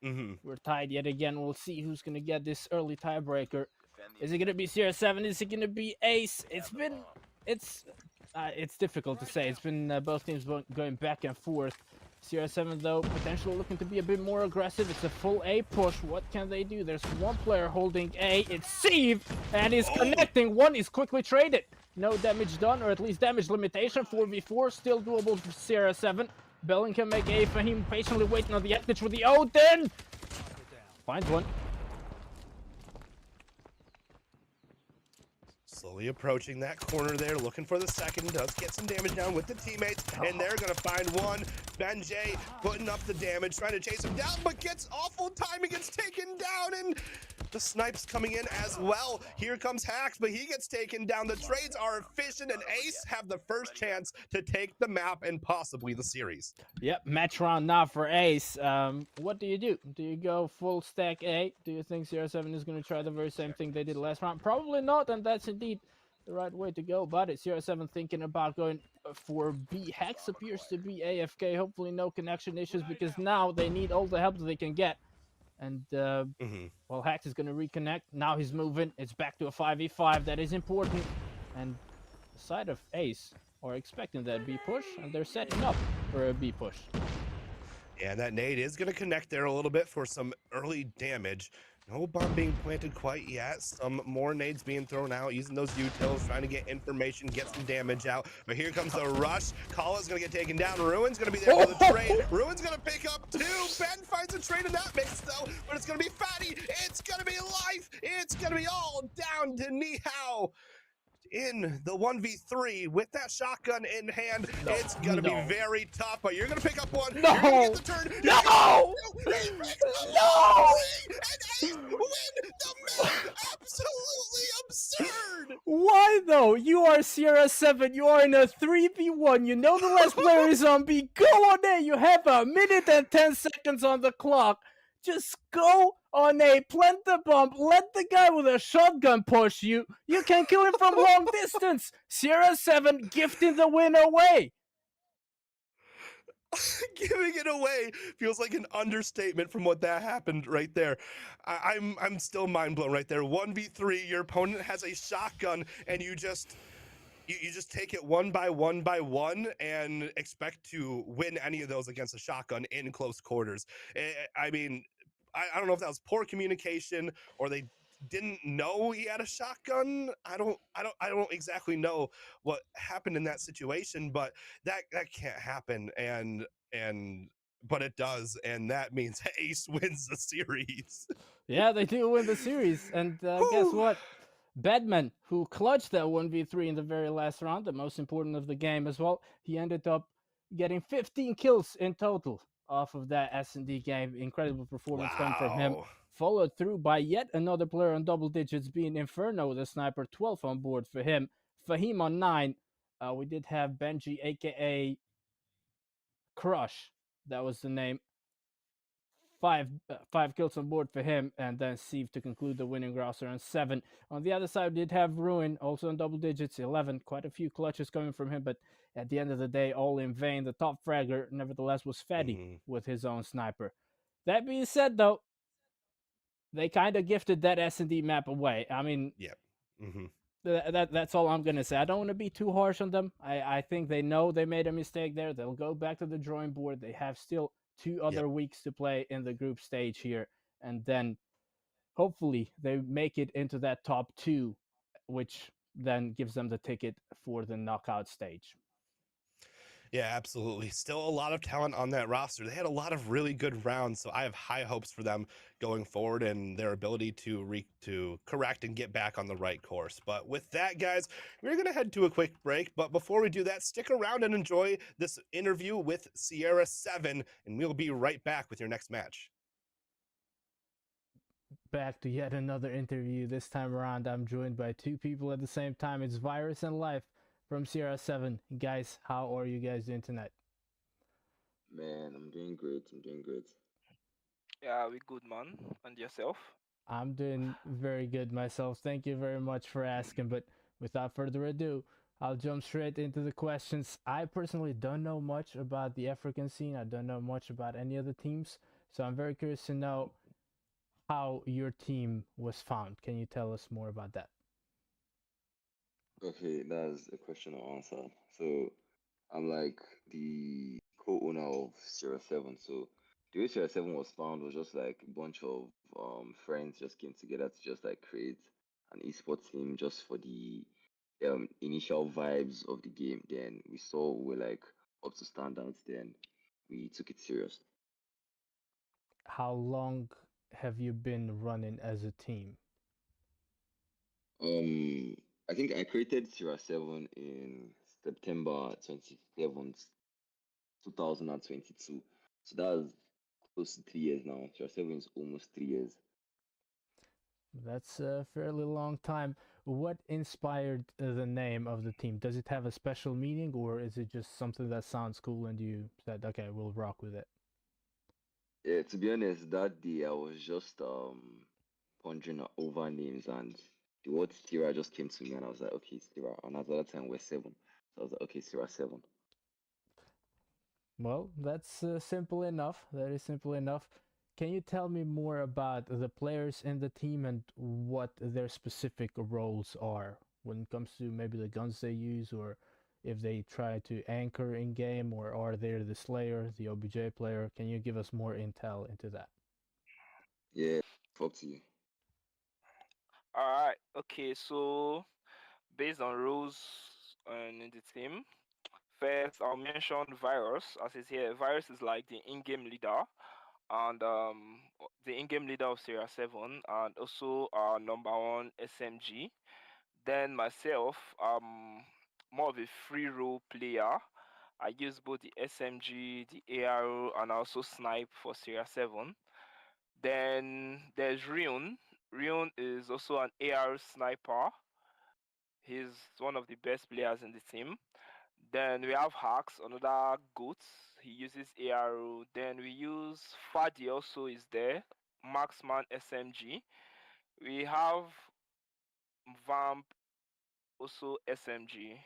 We're tied yet again. We'll see who's gonna get this early tiebreaker. Is it gonna be Sierra 7? Is it gonna be Ace? It's difficult to say. It's been both teams going back and forth. Sierra 7, though, potentially looking to be a bit more aggressive. It's a full A push. What can they do? There's one player holding A. It's Steve, and he's connecting. One is quickly traded. No damage done, or at least damage limitation. 4v4, still doable for Sierra 7. Belling can make A. Fahim patiently waiting on the Eclipse with the Odin. Finds one. Slowly approaching that corner there, looking for the second. Does get some damage down with the teammates, and they're going to find one. Benjay putting up the damage, trying to chase him down, but gets awful timing, gets taken down, and the snipes coming in as well. Here comes Hacks, but he gets taken down. The trades are efficient, and Ace have the first chance to take the map and possibly the series. Yep, match round now for Ace. What do you do? Do you go full stack A? Do you think Sierra 7 is going to try the very same thing they did last round? Probably not, and that's indeed the right way to go about it. Sierra 7 thinking about going for B. Hex appears to be AFK. Hopefully no connection issues, because now they need all the help that they can get. And, well, Hex is going to reconnect. Now he's moving. It's back to a 5v5. That is important. And the side of Ace are expecting that B push, and they're setting up for a B push. Yeah, that nade is going to connect there a little bit for some early damage. No bomb being planted quite yet. Some more nades being thrown out, using those utils, trying to get information, get some damage out. But here comes the rush. Kala's going to get taken down. Ruin's going to be there for the trade. Ruin's going to pick up 2. Ben finds a trade in that mix, though. But it's going to be Fatty. It's going to be life. It's going to be all down to Nihao in the 1v3 with that shotgun in hand. It's gonna be very tough, but you're gonna pick up one. You're gonna get the turn. No! And Ace win the match. Absolutely absurd. Why though? You are Sierra 7. You are in a 3v1. You know the last player is on B. Go on A. You have a minute and 10 seconds on the clock. Just go on A, plant the bomb, let the guy with a shotgun push you. You can kill him from long distance. Sierra 7 gifting the win away. Giving it away feels like an understatement from what that happened right there. I'm still mind blown right there. 1v3, your opponent has a shotgun, and you just take it one by one and expect to win any of those against a shotgun in close quarters. I mean, I don't know if that was poor communication or they didn't know he had a shotgun. I don't exactly know what happened in that situation, but that can't happen, but it does, and that means Ace wins the series. Yeah, they do win the series, and guess what? Bedman, who clutched that 1v3 in the very last round, the most important of the game as well. He ended up getting 15 kills in total off of that S&D game. Incredible performance coming from him. Wow. Followed through by yet another player on double digits, being Inferno, the sniper, 12 on board for him. Fahim on 9. We did have Benji, aka Crush. That was the name. Five kills on board for him, and then Steve to conclude the winning roster on 7. On the other side, we did have Ruin, also in double digits, 11. Quite a few clutches coming from him, but at the end of the day, all in vain. The top fragger, nevertheless, was Fetty Hmm. with his own sniper. That being said, though, they kind of gifted that S&D map away. I mean, Yep. Hmm. that's all I'm gonna say. I don't want to be too harsh on them. I think they know they made a mistake there. They'll go back to the drawing board. They have still two Yep. other weeks to play in the group stage here, and then hopefully they make it into that top 2, which then gives them the ticket for the knockout stage. Yeah, absolutely. Still a lot of talent on that roster. They had a lot of really good rounds, so I have high hopes for them going forward and their ability to correct and get back on the right course. But with that, guys, we're going to head to a quick break. But before we do that, stick around and enjoy this interview with Sierra 7, and we'll be right back with your next match. Back to yet another interview. This time around, I'm joined by two people at the same time. It's Virus and Life from Sierra 7. Guys, how are you guys doing tonight? Man, I'm doing great. I'm doing great. Yeah, we good, man. And yourself? I'm doing very good myself. Thank you very much for asking. But without further ado, I'll jump straight into the questions. I personally don't know much about the African scene. I don't know much about any of the teams. So I'm very curious to know how your team was found. Can you tell us more about that? Okay, that's a question I'll answer. So, I'm like the co-owner of Sierra 7. So, the way Sierra 7 was found was just like a bunch of friends just came together to just like create an esports team just for the initial vibes of the game. Then we saw we were like up to standards. Then we took it serious. How long have you been running as a team? Um, I think I created Sierra 7 in September 27th, 2022. So that's close to 3 years now. Sierra 7 is almost 3 years. That's a fairly long time. What inspired the name of the team? Does it have a special meaning, or is it just something that sounds cool and you said, okay, we'll rock with it? Yeah, to be honest, that day I was just pondering over names and the word Sierra just came to me and I was like, okay, Sierra. And at that time we're 7. So I was like, okay, Sierra 7. Well, that's simple enough. That is simple enough. Can you tell me more about the players in the team and what their specific roles are when it comes to maybe the guns they use, or if they try to anchor in game, or are they the Slayer, the OBJ player? Can you give us more intel into that? Yeah, fuck to you. Alright, okay, so based on roles in the team, first I'll mention Virus. As is here, Virus is like the in-game leader and the in-game leader of Sierra 7 and also our number one SMG. Then myself, more of a free role player. I use both the SMG, the ARO, and I also snipe for Sierra 7. Then there's Ryun. Ryun is also an AR sniper. He's one of the best players in the team. Then we have Hacks, another goat. He uses ARO. Then we use Fadi also is there. Marksman SMG. We have Vamp also SMG.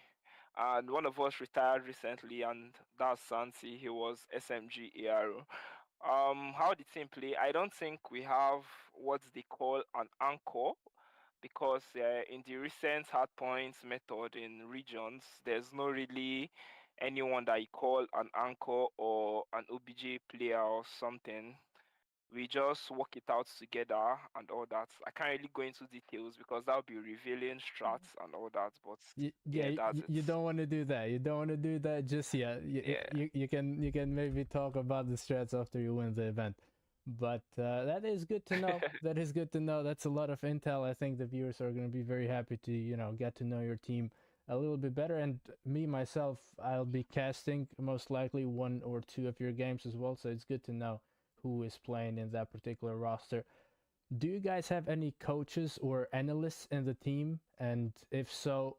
And one of us retired recently, and that's Santi. He was SMG ARO. How the team play? I don't think we have what they call an anchor because in the recent hardpoint method in regions, there's not really anyone that you call an anchor or an OBJ player or something. We just work it out together and all that. I can't really go into details because that would be revealing strats and all that. But Yeah, yeah, that's it. you don't want to do that. You don't want to do that just yet. Yeah. You can maybe talk about the strats after you win the event. But that is good to know. That is good to know. That's a lot of intel. I think the viewers are going to be very happy to, get to know your team a little bit better. And me myself, I'll be casting most likely one or two of your games as well. So it's good to know who is playing in that particular roster. Do you guys have any coaches or analysts in the team? And if so,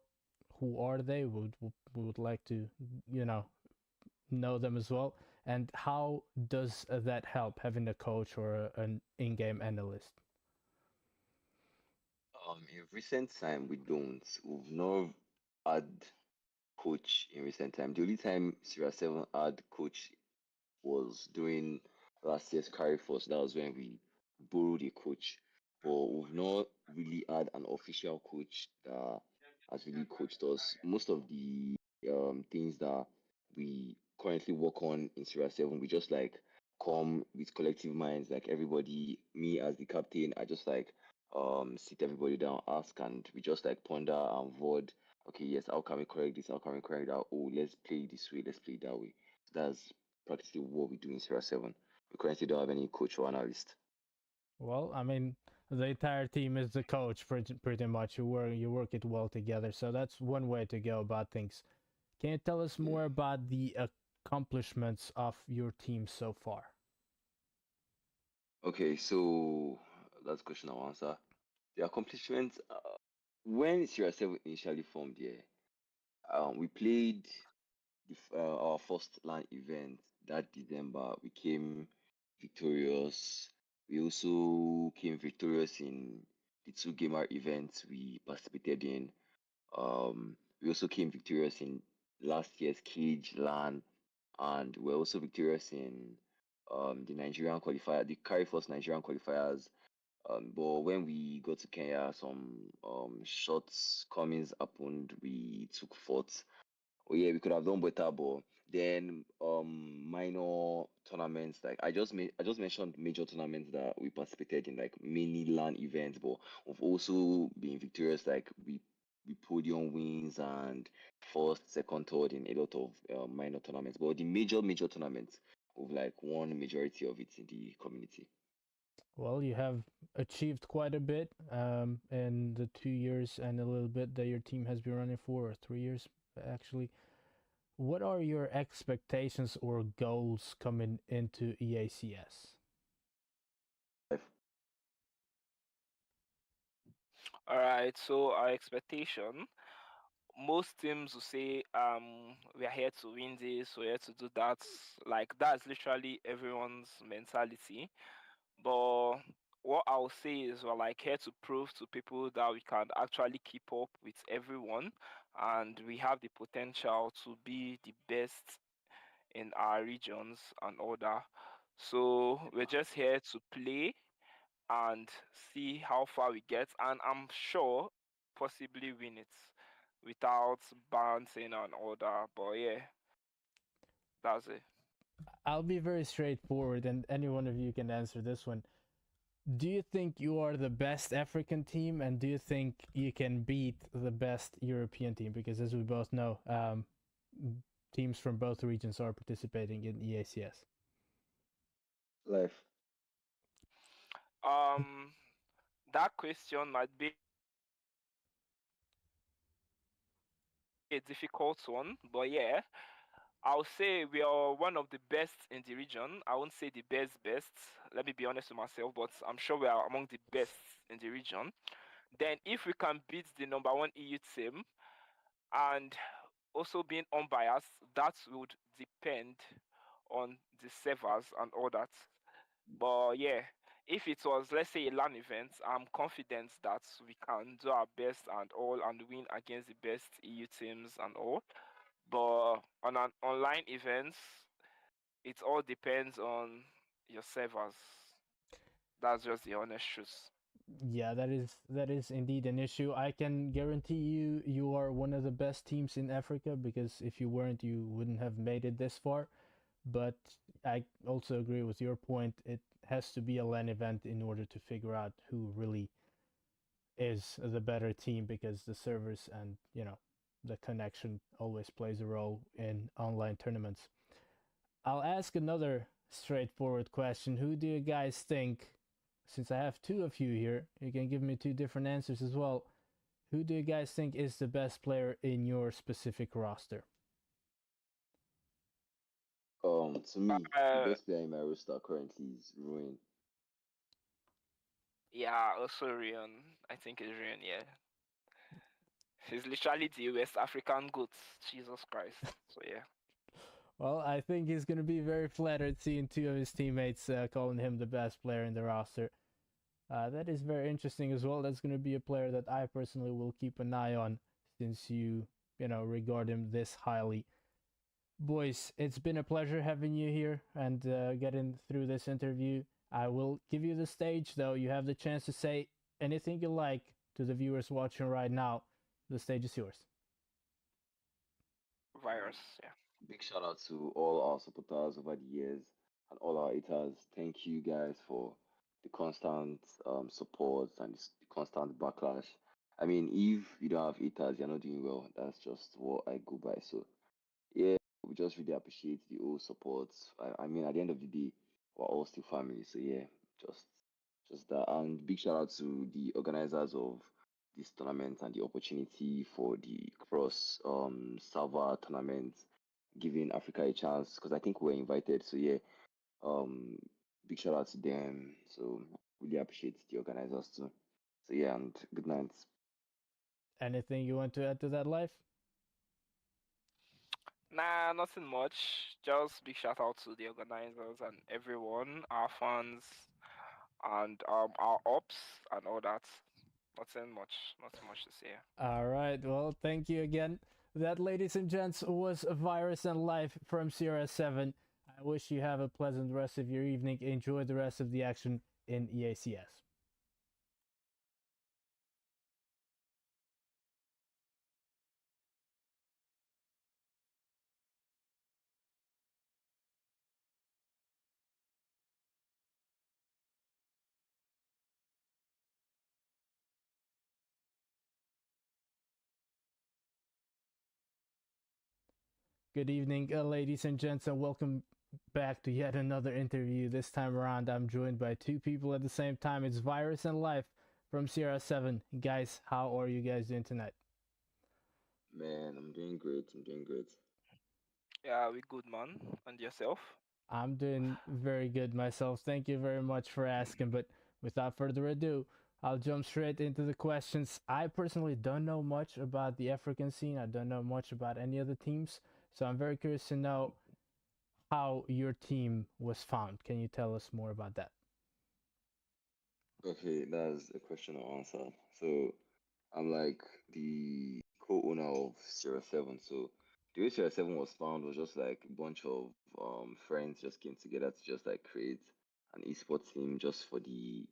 who are they? We would like to, you know them as well. And how does that help having a coach or an in-game analyst? In recent time, we've not had coach in recent time. The only time Sierra 7 had coach was during last year's Carry Force. That was when we borrowed a coach. But we've not really had an official coach that has really coached us. Most of the things that we currently work on in Sierra 7, we just like come with collective minds, like everybody, me as the captain, I just like sit everybody down, ask, and we just like ponder and vote. Okay, yes, how can we correct this? How can we correct that? Oh, let's play this way, let's play that way. So that's practically what we do in Sierra 7. We currently don't have any coach or analyst. Well, I mean, the entire team is the coach pretty much. You work it well together. So that's one way to go about things. Can you tell us Yeah. more about the accomplishments of your team so far? Okay, so that's question I'll answer. The accomplishments, when Sierra 7 initially formed, yeah, we played our first LAN event that December. We came victorious. We also came victorious in the two gamer events we participated in. We also came victorious in last year's Cage LAN, and we're also victorious in the Nigerian qualifier, the Carry Force Nigerian qualifiers. But when we got to Kenya, some shortcomings happened. We took fourth. Oh yeah, we could have done better, but then minor tournaments like I just mentioned major tournaments that we participated in, like mini LAN events, but we've also been victorious, like we podium wins and first, second, third in a lot of minor tournaments. But the major tournaments, we've like won majority of it in the community. Well, you have achieved quite a bit in the 2 years and a little bit that your team has been running for, or 3 years actually. What are your expectations or goals coming into EACS? All right, so our expectation, most teams will say, we are here to win this, we're here to do that. Like that's literally everyone's mentality. But what I'll say is we're like here to prove to people that we can actually keep up with everyone and we have the potential to be the best in our regions and all that. So we're just here to play and see how far we get, and I'm sure possibly win it without bouncing and all that. But yeah, that's it. I'll be very straightforward, and any one of you can answer this one. Do you think you are the best African team, and do you think you can beat the best European team? Because as we both know, teams from both regions are participating in EACS. Life. Um, that question might be a difficult one, but yeah, I'll say we are one of the best in the region. I won't say the best. Let me be honest with myself, but I'm sure we are among the best in the region. Then, if we can beat the number one EU team, and also being unbiased, that would depend on the servers and all that. But yeah, if it was, let's say, a LAN event, I'm confident that we can do our best and all and win against the best EU teams and all. But on an online event, it all depends on your servers. That's just the honest truth. Yeah, that is indeed an issue. I can guarantee you are one of the best teams in Africa, because if you weren't, you wouldn't have made it this far. But I also agree with your point. It has to be a LAN event in order to figure out who really is the better team, because the servers and the connection always plays a role in online tournaments. I'll ask another straightforward question. Who do you guys think, since I have two of you here, you can give me two different answers as well. Who do you guys think is the best player in your specific roster? To me, the Uh, best player in my roster currently is Ruin. yeah, also Rion. I think it's Rion. Yeah, he's literally the West African goat. Jesus Christ. So yeah. Well, I think he's going to be very flattered seeing two of his teammates calling him the best player in the roster. That is very interesting as well. That's going to be a player that I personally will keep an eye on since you regard him this highly. Boys, it's been a pleasure having you here and getting through this interview. I will give you the stage, though. You have the chance to say anything you like to the viewers watching right now. The stage is yours. Virus. Yeah. Big shout out to all our supporters over the years and all our haters. Thank you guys for the constant support and the constant backlash. I mean, if you don't have haters, you're not doing well. That's just what I go by. So yeah, we just really appreciate the whole support. I mean, at the end of the day, we're all still family. So yeah, just just that. And big shout out to the organizers of this tournament and the opportunity for the cross server tournament, giving Africa a chance because I think we're invited. So yeah, um, big shout out to them. So really appreciate the organizers too. So yeah, and good night. Anything you want to add to that, Life? Nah, nothing much. Just big shout out to the organizers and everyone, our fans, and our ops and all that. Nothing much to say. All right. Well, thank you again. That, ladies and gents, was Virus and Life from Sierra 7. I wish you have a pleasant rest of your evening. Enjoy the rest of the action in EACS. Good evening, ladies and gents, and welcome back to yet another interview. This time around, I'm joined by two people at the same time. It's Virus and Life from Sierra 7. Guys, how are you guys doing tonight? Man, I'm doing great. I'm doing great. Yeah, we good man. And yourself? I'm doing very good myself. Thank you very much for asking. But without further ado, I'll jump straight into the questions. I personally don't know much about the African scene. I don't know much about any of the teams. So I'm very curious to know how your team was found. Can you tell us more about that? Okay, that's a question I answered. So I'm like the co-owner of Sierra 7. So the way Sierra 7 was found was just like a bunch of friends just came together to just like create an esports team just for the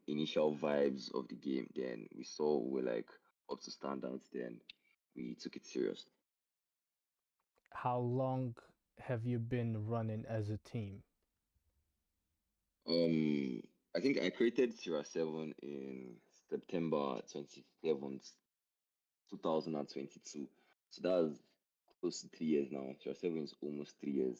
initial vibes of the game. Then we saw we were like up to standards. Then we took it serious. How long have you been running as a team? Um, I think I created Sierra 7 in September 27th, 2022. So that's close to 3 years now. Sierra 7 is almost 3 years.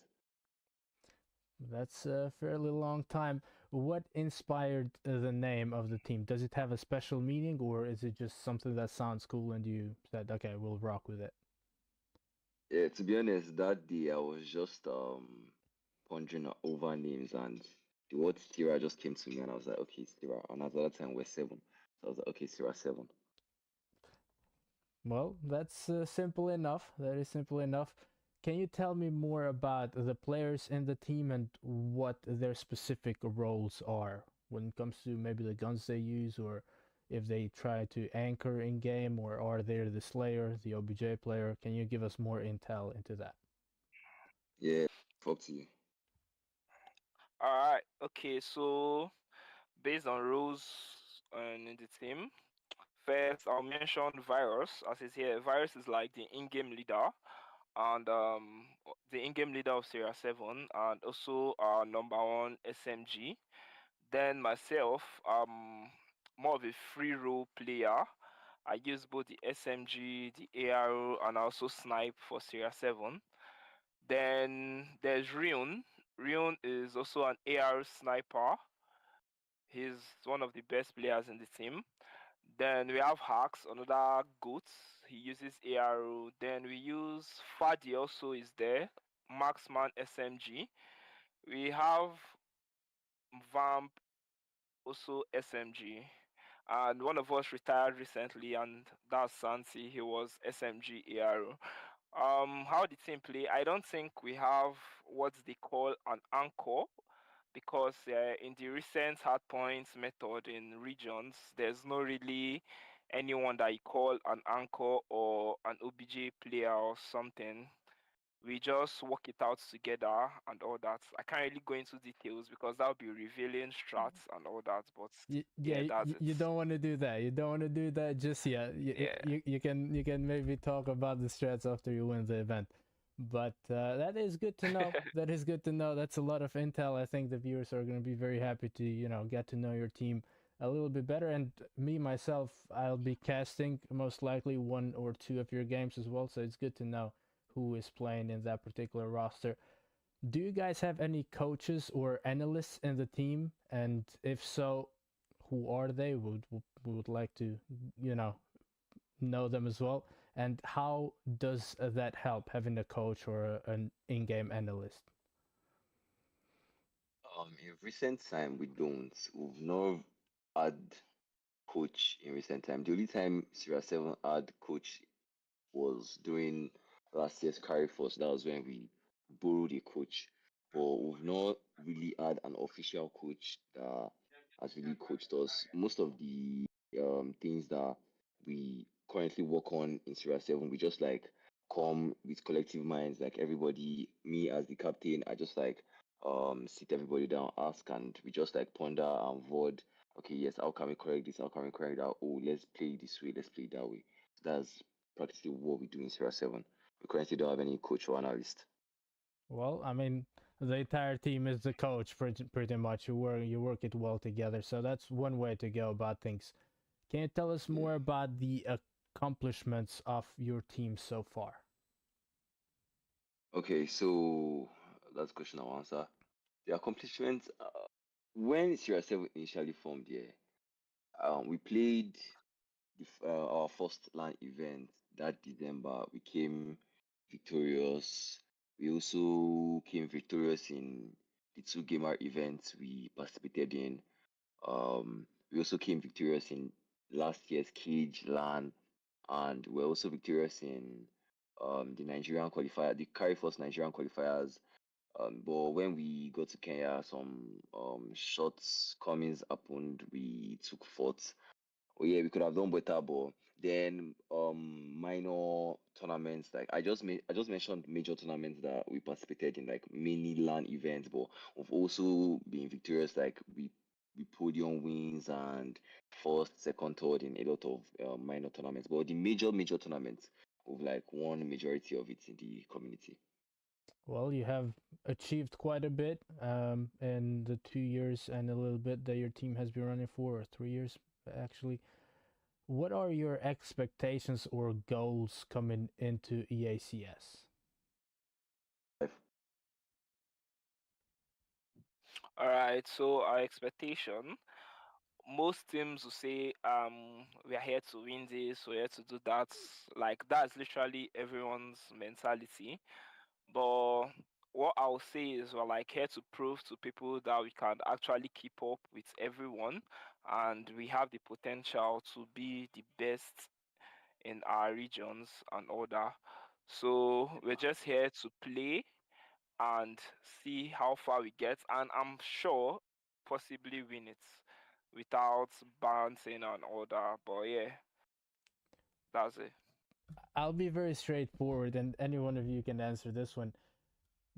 That's a fairly long time. What inspired the name of the team? Does it have a special meaning, or is it just something that sounds cool and you said, okay, we'll rock with it? Yeah, to be honest, that day I was just pondering over names and the word Sierra just came to me and I was like, okay, Sierra. And at that time we're 7. So I was like, okay, Sierra 7. Well, that's simple enough. That is simple enough. Can you tell me more about the players in the team and what their specific roles are when it comes to maybe the guns they use, or if they try to anchor in game, or are they the Slayer, the OBJ player? Can you give us more intel into that? Yeah, up to you. Alright, okay, so based on rules in the team, first I'll mention Virus. As is here, Virus is like the in-game leader and the in-game leader of Sierra 7 and also our number one SMG. Then myself, more of a free role player. I use both the SMG, the ARO, and also snipe for Sierra 7. Then there's Ryun. Ryun is also an AR sniper. He's one of the best players in the team. Then we have Hacks, another goat. He uses ARO. Then we use Fadi also is there. Marksman SMG. We have Vamp also SMG. And one of us retired recently, and that's Santi. He was SMG ARO. How the team play? I don't think we have what they call an anchor because in the recent hard points method in regions, there's no really anyone that you call an anchor or an OBJ player or something. We just work it out together and all that. I can't really go into details because that would be revealing strats and all that. But yeah, that's it. You don't want to do that. You don't want to do that just yet. Yeah. You can maybe talk about the strats after you win the event. But that is good to know. That is good to know. That's a lot of intel. I think the viewers are going to be very happy to get to know your team a little bit better. And me myself, I'll be casting most likely one or two of your games as well. So it's good to know who is playing in that particular roster. Do you guys have any coaches or analysts in the team? And if so, who are they? We would like to, you know them as well. And how does that help having a coach or an in-game analyst? In recent time, we don't. We've not had coach in recent time. The only time Sierra 7 had coach was during last year's Carry Force. That was when we borrowed a coach. But we've not really had an official coach that has really coached us. Most of the things that we currently work on in Sierra 7, we just like come with collective minds, like everybody, me as the captain, I just like sit everybody down, ask, and we just like ponder and vote. Okay, yes, how can we correct this? How can we correct that? Oh, let's play it this way, let's play it that way. So that's practically what we do in Sierra 7. We currently don't have any coach or analyst. Well, I mean, the entire team is the coach pretty much. You work it well together. So that's one way to go about things. Can you tell us Yeah. more about the accomplishments of your team so far? Okay, so that's a question I'll answer. The accomplishments, when Sierra 7 initially formed here, we played our first LAN event that December. We came victorious. We also came victorious in the two gamer events we participated in. We also came victorious in last year's Cage LAN, and we're also victorious in the Nigerian qualifier, the Carry Force Nigerian qualifiers. But when we got to Kenya, some shortcomings happened. We took fourth. Oh yeah, we could have done better, but then minor tournaments like I just mentioned major tournaments that we participated in, like mini LAN events, but we've also been victorious, like we podium wins and first, second, third in a lot of minor tournaments. But the major tournaments, we've like won majority of it in the community. Well, you have achieved quite a bit in the 2 years and a little bit that your team has been running for, or 3 years actually. What are your expectations or goals coming into EACS? All right. So our expectation, most teams will say, we are here to win this, we're here to do that. Like that's literally everyone's mentality. But what I'll say is we're like here to prove to people that we can actually keep up with everyone and we have the potential to be the best in our regions and all that. So we're just here to play and see how far we get, and I'm sure possibly win it without bouncing and all that. But yeah, that's it. I'll be very straightforward, and any one of you can answer this one.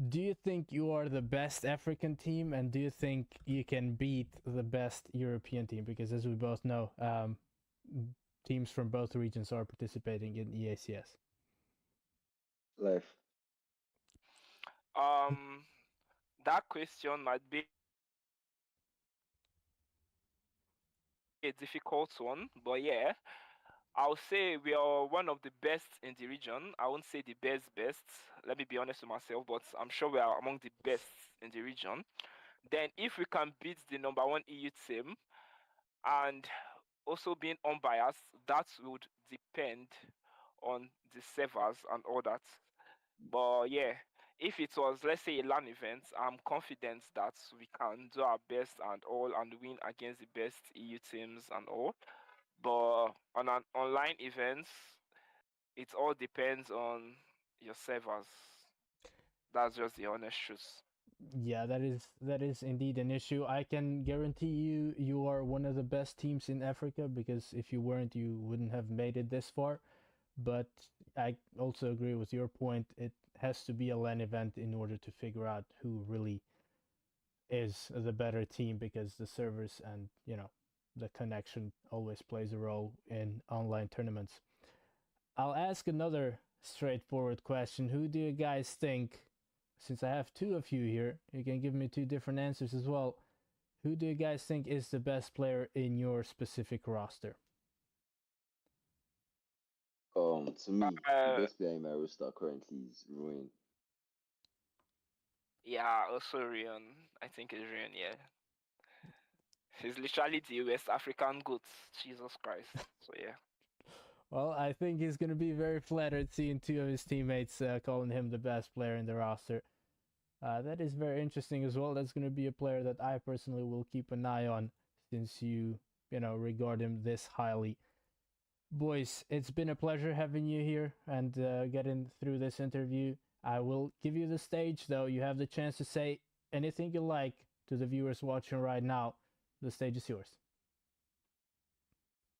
Do you think you are the best African team, and do you think you can beat the best European team? Because as we both know, teams from both regions are participating in EACS. Life. Um, that question might be a difficult one, but yeah, I'll say we are one of the best in the region. I won't say the best. Let me be honest with myself, but I'm sure we are among the best in the region. Then, if we can beat the number one EU team and also being unbiased, that would depend on the servers and all that. But yeah, if it was, let's say, a LAN event, I'm confident that we can do our best and all and win against the best EU teams and all. But on an online event, it all depends on your servers. That's just the honest truth. Yeah, that is indeed an issue. I can guarantee you you are one of the best teams in Africa, because if you weren't, you wouldn't have made it this far. But I also agree with your point. It has to be a LAN event in order to figure out who really is the better team, because the servers and, the connection always plays a role in online tournaments. I'll ask another straightforward question. Who do you guys think, since I have two of you here, you can give me two different answers as well. Who do you guys think is the best player in your specific roster? To me, the Uh, best player in my roster currently is Ruin. yeah, also Rion. I think it's Rion. Yeah, he's literally the West African goat. Jesus Christ. So yeah. Well, I think he's going to be very flattered seeing two of his teammates calling him the best player in the roster. That is very interesting as well. That's going to be a player that I personally will keep an eye on, since you regard him this highly. Boys, it's been a pleasure having you here and getting through this interview. I will give you the stage, though. You have the chance to say anything you like to the viewers watching right now. The stage is yours.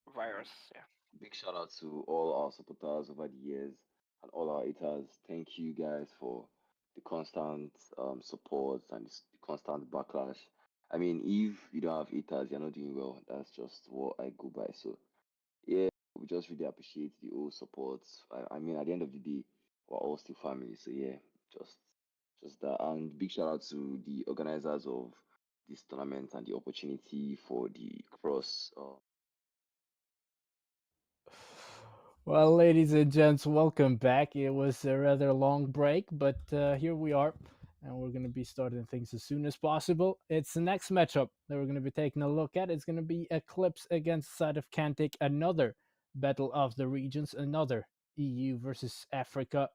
Um, Virus. Yeah. Big shout out to all our supporters over the years and all our haters. Thank you guys for the constant support and the constant backlash. I mean, if you don't have haters, you're not doing well. That's just what I go by. So yeah, we just really appreciate the whole support. I mean, at the end of the day, we're all still family. So yeah, just just that. And big shout out to the organizers of this tournament and the opportunity for the cross. Well, ladies and gents, welcome back. It was a rather long break, but here we are, and we're going to be starting things as soon as possible. It's the next matchup that we're going to be taking a look at. It's going to be Eclipse against the side of Kantic, another battle of the regions, another EU versus Africa.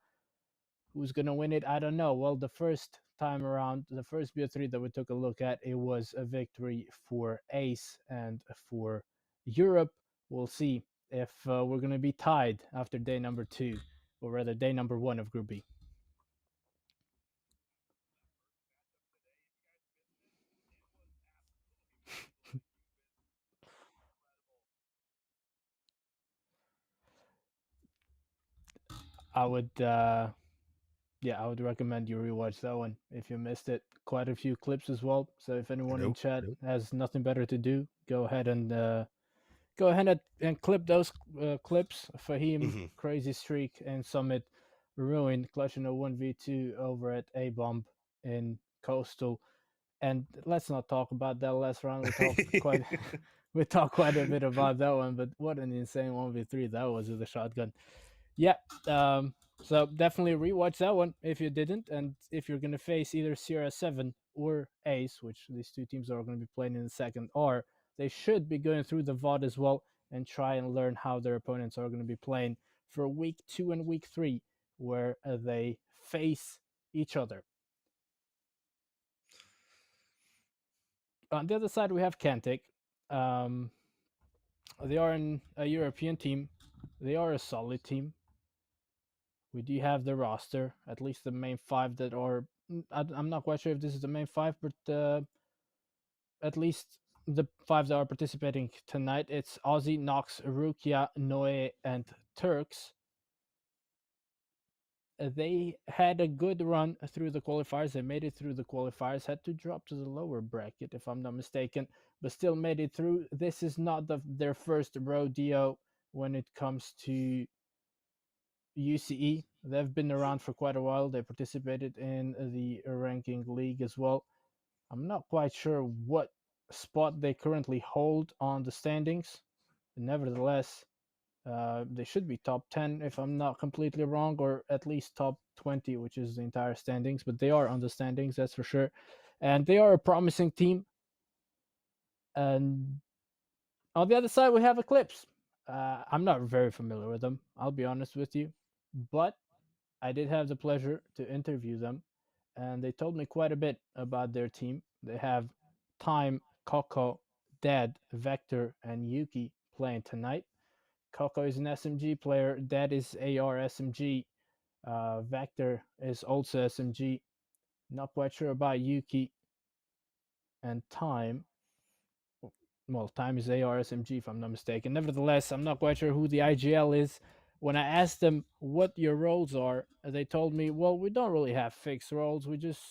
Who's going to win it? I don't know. Well, the first time around, the first BO3 that we took a look at, it was a victory for Ace, and for Europe, we'll see if we're going to be tied after day number two, or rather day number one of Group B. I would, yeah, I would recommend you rewatch that one if you missed it. Quite a few clips as well. So if anyone in chat has nothing better to do, go ahead and clip those clips. Fahim, Mhm. crazy streak, and Summit ruined clutching a 1v2 over at A Bomb in Coastal. And let's not talk about that last round. We talked quite we talked quite a bit about that one, but what an insane 1v3 that was with the shotgun. Yeah. So definitely rewatch that one if you didn't, and if you're gonna face either Sierra 7 or Ace, which these two teams are gonna be playing in the second, or they should be going through the VOD as well and try and learn how their opponents are gonna be playing for week 2 and week 3, where they face each other. On the other side, we have Kantic. Um, they are a European team. They are a solid team. We do have the roster, at least the main five that are. I'm not quite sure if this is the main five, but at least the five that are participating tonight. It's Ozzy, Nox, Rukia, Noe, and Turks. They had a good run through the qualifiers. They made it through the qualifiers. Had to drop to the lower bracket, if I'm not mistaken, but still made it through. This is not their first rodeo when it comes to UCE. They've been around for quite a while. They participated in the ranking league as well. I'm not quite sure what spot they currently hold on the standings. Nevertheless, They should be top 10 if I'm not completely wrong, or at least top 20, which is the entire standings. But they are on the standings, that's for sure. And they are a promising team. And on the other side, we have Eclipse. I'm not very familiar with them, I'll be honest with you. But I did have the pleasure to interview them, and they told me quite a bit about their team. They have Time, Coco, Dad, Vector, and Yuki playing tonight. Coco is an SMG player. Dad is AR SMG. Vector is also SMG. Not quite sure about Yuki. And Time, well, Time is AR SMG if I'm not mistaken. Nevertheless, I'm not quite sure who the IGL is. When I asked them what your roles are, they told me, well, we don't really have fixed roles. We just,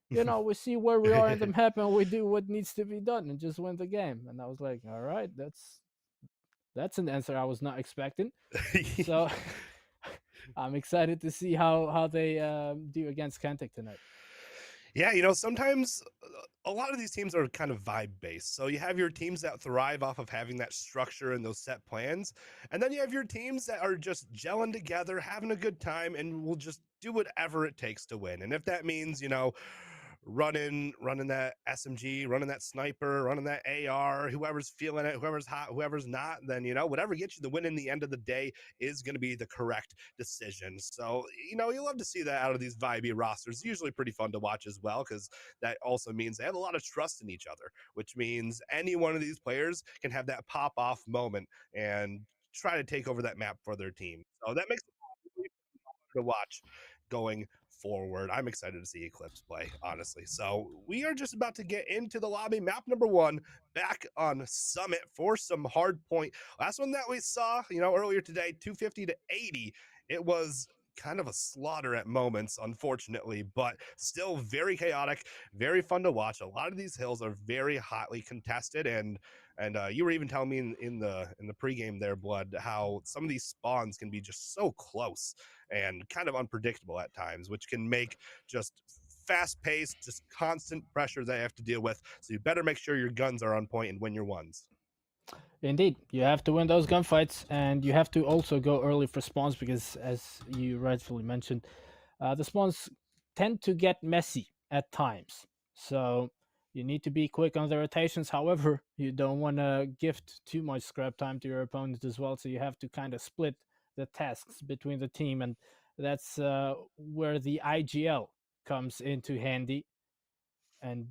we see where we are in the map and we do what needs to be done and just win the game. And I was like, all right, that's an answer I was not expecting. So I'm excited to see how they do against Kantic tonight. Yeah, sometimes a lot of these teams are kind of vibe based. So you have your teams that thrive off of having that structure and those set plans. And then you have your teams that are just gelling together, having a good time, and will just do whatever it takes to win. And if that means, running that SMG, running that sniper, running that AR, whoever's feeling it, whoever's hot, whoever's not, then whatever gets you the win in the end of the day is going to be the correct decision. So you love to see that out of these vibey rosters. Usually pretty fun to watch as well, because that also means they have a lot of trust in each other, which means any one of these players can have that pop off moment and try to take over that map for their team. So that makes it really fun to watch going forward. I'm excited to see Eclipse play, honestly. So we are just about to get into the lobby. Map number 1, back on Summit for some Hardpoint. Last one that we saw, earlier today, 250 to 80. It was kind of a slaughter at moments, unfortunately, but still very chaotic, very fun to watch. A lot of these hills are very hotly contested, and you were even telling me in the pregame there, Blood, how some of these spawns can be just so close and kind of unpredictable at times, which can make just fast-paced, just constant pressure they have to deal with. So you better make sure your guns are on point and win your ones. Indeed, you have to win those gunfights, and you have to also go early for spawns because, as you rightfully mentioned, the spawns tend to get messy at times. So you need to be quick on the rotations. However, you don't want to gift too much scrap time to your opponent as well. So you have to kind of split the tasks between the team, and that's where the IGL comes into handy. And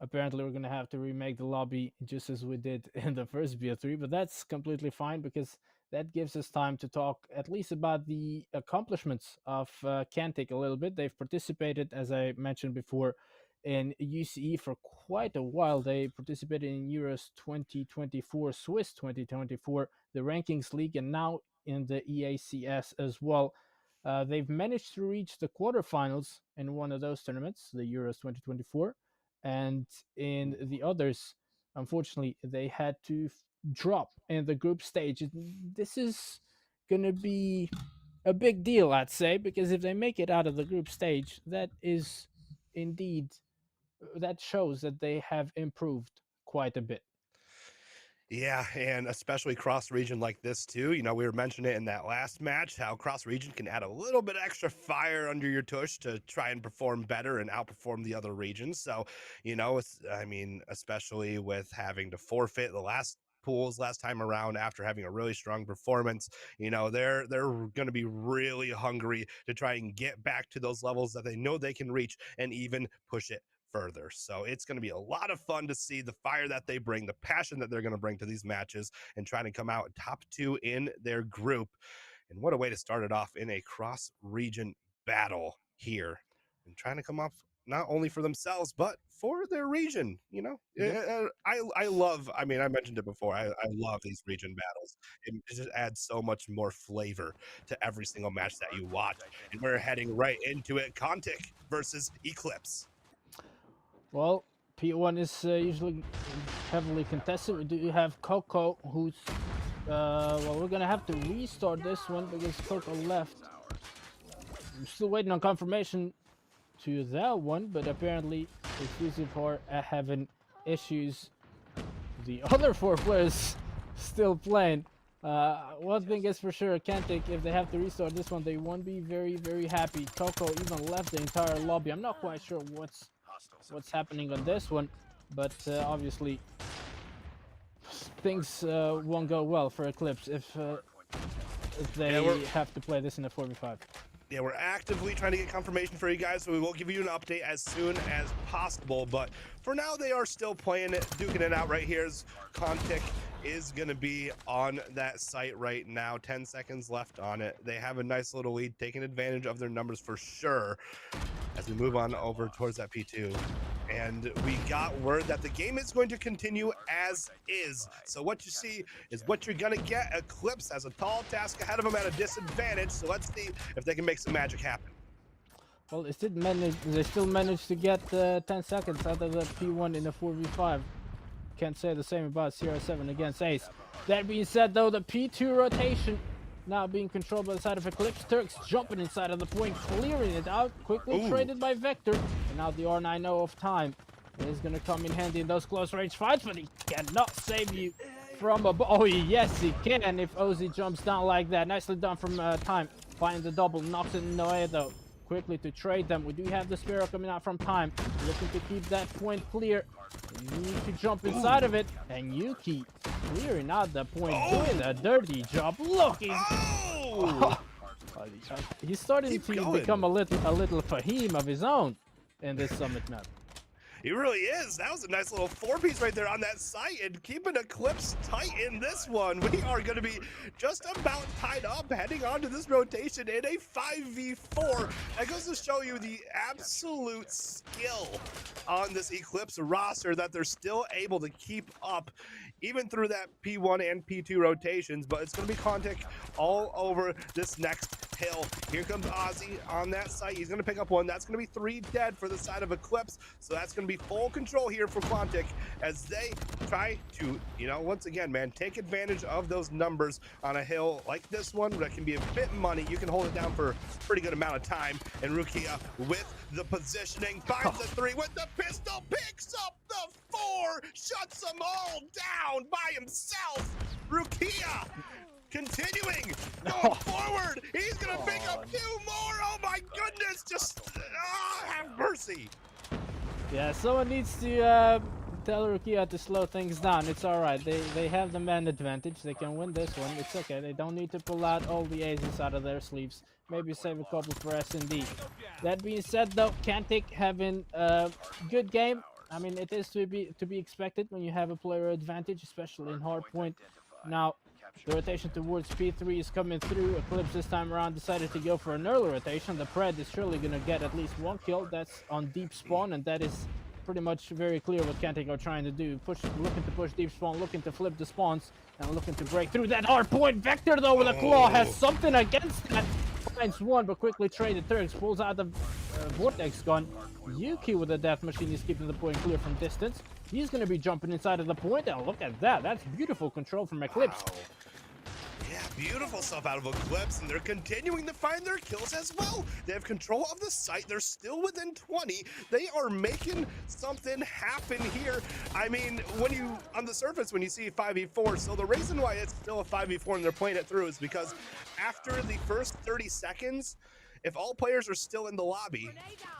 apparently we're going to have to remake the lobby just as we did in the first BO3, but that's completely fine because that gives us time to talk at least about the accomplishments of Qantic a little bit. They've participated, as I mentioned before, in UCE for quite a while. They participated in Euros 2024, Swiss 2024, the Rankings League, and now in the EACS as well. They've managed to reach the quarterfinals in one of those tournaments, the Euros 2024, and in the others, unfortunately, they had to drop in the group stage. This is going to be a big deal, I'd say, because if they make it out of the group stage, that is indeed, that shows that they have improved quite a bit. Yeah, and especially cross region like this too. We were mentioning it in that last match, how cross region can add a little bit extra fire under your tush to try and perform better and outperform the other regions. So, especially with having to forfeit the last pools last time around after having a really strong performance, they're going to be really hungry to try and get back to those levels that they know they can reach and even push it further. So it's going to be a lot of fun to see the fire that they bring, the passion that they're going to bring to these matches, and trying to come out top 2 in their group. And what a way to start it off in a cross-region battle here, and trying to come up not only for themselves but for their region. Yep. I love, I mentioned it before, I love these region battles. It just adds so much more flavor to every single match that you watch. And we're heading right into it. Kantic versus Eclipse. Well, P1 is usually heavily contested. We do have Coco, who's well, we're gonna have to restart this one because Coco left. I'm still waiting on confirmation to that one, but apparently Exclusive are having issues. The other 4 players still playing. One thing is for sure, Kantic, if they have to restart this one, they won't be very, very happy. Coco even left the entire lobby. I'm not quite sure what's happening on this one, but obviously things won't go well for Eclipse if they have to play this in a 4v5. Yeah, we're actively trying to get confirmation for you guys, so we will give you an update as soon as possible. But for now, they are still playing it, duking it out right here. As Qantic is going to be on that site right now. 10 seconds left on it. They have a nice little lead, taking advantage of their numbers for sure as we move on over towards that P2. And we got word that the game is going to continue as is. So what you see is what you're going to get. Eclipse has a tall task ahead of them at a disadvantage. So let's see if they can make some magic happen. Well, they still managed to get 10 seconds out of the P1 in the 4v5. Can't say the same about CR7 against Ace. That being said, though, the P2 rotation now being controlled by the side of Eclipse. Turks jumping inside of the point, clearing it out, quickly traded by Vector. And now the R9 of time is going to come in handy in those close range fights, but he cannot save you from a... Oh, yes, he can if Ozzy jumps down like that. Nicely done from Time. Finding the double, knocks it in Noe, though. Quickly to trade them. We do have the Sparrow coming out from Time. Looking to keep that point clear. You need to jump inside of it. And Yuki clearing out the point, doing a dirty job. Look, he's starting to become a little Fahim of his own in this Summit map. He really is. That was a nice little 4-piece right there on that site, and keeping Eclipse tight in this one. We are going to be just about tied up heading on to this rotation in a 5v4. That goes to show you the absolute skill on this Eclipse roster that they're still able to keep up even through that P1 and P2 rotations, but it's going to be Kantic all over this next hill. Here comes Ozzy on that site. He's going to pick up one. That's going to be 3 dead for the side of Eclipse, so that's going to be full control here for Qantic as they try to, once again, man, take advantage of those numbers on a hill like this one that can be a bit money. You can hold it down for a pretty good amount of time, and Rukia with the positioning finds the 3 with the pistol, picks up the 4, shuts them all down by himself. Rukia continuing, going forward. He's going to pick up 2 more. Oh my goodness, just have mercy. Yeah, someone needs to tell Rukia to slow things down. It's alright. They have the man advantage. They can win this one. It's okay. They don't need to pull out all the aces out of their sleeves. Maybe save a couple for S&D. That being said, though, Kantic having a good game. I mean, it is to be expected when you have a player advantage, especially in Hardpoint. Now, the rotation towards P3 is coming through. Eclipse this time around decided to go for an early rotation. The Pred is surely going to get at least 1 kill. That's on deep spawn, and that is pretty much very clear what Kantic are trying to do. Looking to push deep spawn, looking to flip the spawns, and looking to break through that Hardpoint. Vector, though, with a claw, has something against that. Finds one, but quickly traded. Turks pulls out the Vortex gun. Yuki with the Death Machine is keeping the point clear from distance. He's going to be jumping inside of the point. And look at that. That's beautiful control from Eclipse. Wow. Yeah, beautiful stuff out of Eclipse, and they're continuing to find their kills as well. They have control of the site. They're still within 20. They are making something happen here. I mean, on the surface, when you see 5v4, so the reason why it's still a 5v4 and they're playing it through is because after the first 30 seconds, if all players are still in the lobby,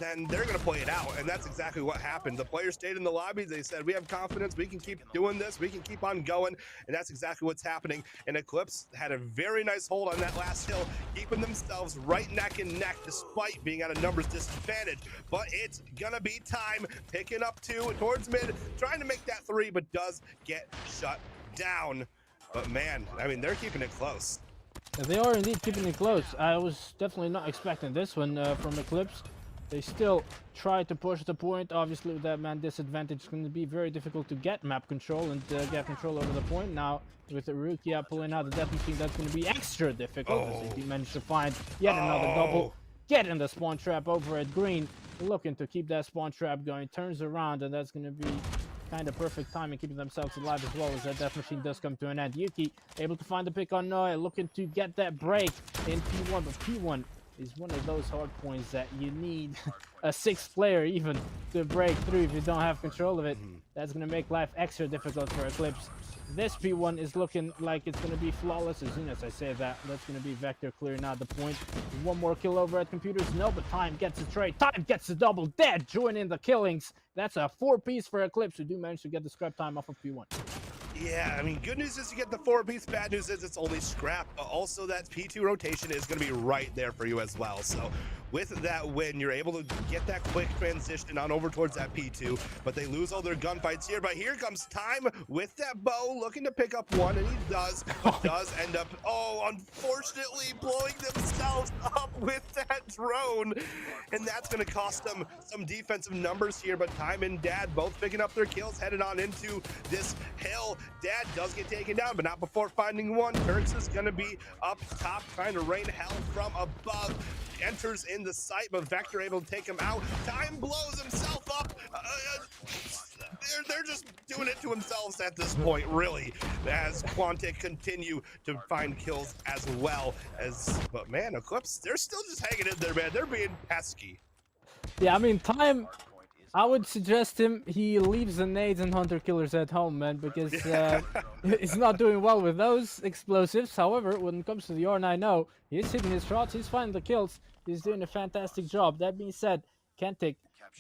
then they're going to play it out, and that's exactly what happened. The players stayed in the lobby. They said, we have confidence. We can keep doing this. We can keep on going, and that's exactly what's happening. And Eclipse had a very nice hold on that last hill, keeping themselves right neck and neck despite being at a numbers disadvantage. But it's going to be Time picking up 2 towards mid, trying to make that 3, but does get shut down. But, man, I mean, they're keeping it close. They are indeed keeping it close. I was definitely not expecting this one from Eclipse. They still try to push the point. Obviously, with that man disadvantage, it's going to be very difficult to get map control and get control over the point. Now, with the Rukia pulling out the Death Machine, that's going to be extra difficult as he managed to find yet another double. Getting the spawn trap over at green. Looking to keep that spawn trap going. Turns around, and that's going to be kind of perfect timing, keeping themselves alive as well as that Death Machine does come to an end. Yuki able to find the pick on Noe, looking to get that break in P1, but P1 is one of those hard points that you need a 6th player even to break through if you don't have control of it. That's going to make life extra difficult for Eclipse. This P1 is looking like it's going to be flawless. As soon as I say that, that's going to be Vector clearing out the point. One more kill over at computers. No, but Time gets the trade. Time gets the double. Dead. Joining the killings. That's a 4-piece for Eclipse, who do manage to get the scrap time off of P1. Yeah, I mean, good news is you get the 4-piece. Bad news is it's only scrap, but also that P2 rotation is going to be right there for you as well. So with that win, you're able to get that quick transition on over towards that P2, but they lose all their gunfights here. But here comes Time with that bow, looking to pick up one, and he does, but does end up, unfortunately blowing themselves up with that drone, and that's going to cost them some defensive numbers here. But Time and Dad both picking up their kills, headed on into this hill. Dad does get taken down, but not before finding one. Turks is going to be up top, trying to rain hell from above. Enters in the sight, but Vector able to take him out. Time blows himself up. They're just doing it to themselves at this point, really, as Qantic continue to find kills as well as. But man, Eclipse, they're still just hanging in there, man. They're being pesky. Yeah, I mean, Time, I would suggest he leaves the nades and hunter killers at home, man, because he's not doing well with those explosives. However, when it comes to the R9, he's hitting his shots, he's finding the kills, he's doing a fantastic job. That being said, Kantic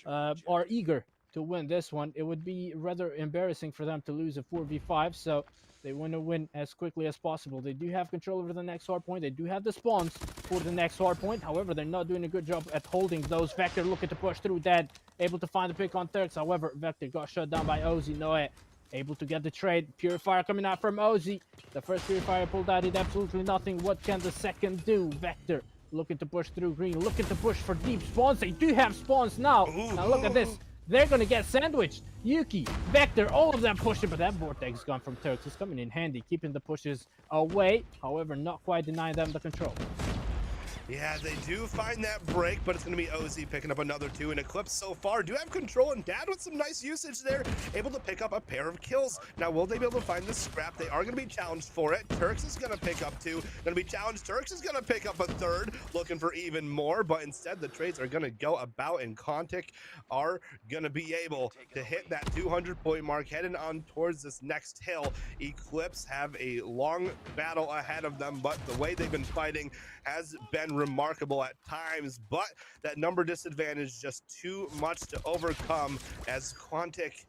are eager to win this one. It would be rather embarrassing for them to lose a 4v5, so they want to win as quickly as possible. They do have control over the next hardpoint. They do have the spawns for the next hardpoint. However, they're not doing a good job at holding those. Vector looking to push through that. Able to find the pick on Turks. However, Vector got shut down by Ozzy. Noe able to get the trade. Purifier coming out from Ozzy. The first Purifier pulled out did absolutely nothing. What can the second do? Vector looking to push through green. Looking to push for deep spawns. They do have spawns now. Now look at this. They're going to get sandwiched. Yuki, Vector, all of them pushing, but that Vortex gun from Turks is coming in handy, keeping the pushes away. However, not quite denying them the control. Yeah, they do find that break, but it's going to be OZ picking up another 2. And Eclipse so far do have control, and Dad with some nice usage there, able to pick up a pair of kills. Now, will they be able to find the scrap? They are going to be challenged for it. Turks is going to pick up 2. Going to be challenged. Turks is going to pick up a 3rd, looking for even more, but instead the trades are going to go about, and Qantic are going to be able to hit that 200-point mark, heading on towards this next hill. Eclipse have a long battle ahead of them, but the way they've been fighting has been remarkable at times, but that number disadvantage just too much to overcome, as Qantic,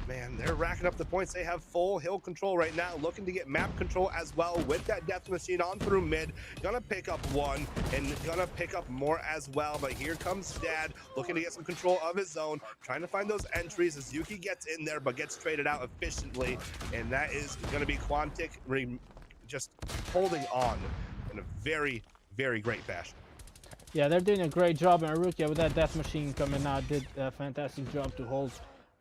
man, they're racking up the points. They have full hill control right now, looking to get map control as well with that death machine on through mid. Gonna pick up 1 and gonna pick up more as well, but here comes Dad looking to get some control of his own, trying to find those entries as Yuki gets in there but gets traded out efficiently, and that is gonna be Qantic just holding on in a very great fashion. Yeah, they're doing a great job, and Arukia with that death machine coming out did a fantastic job to hold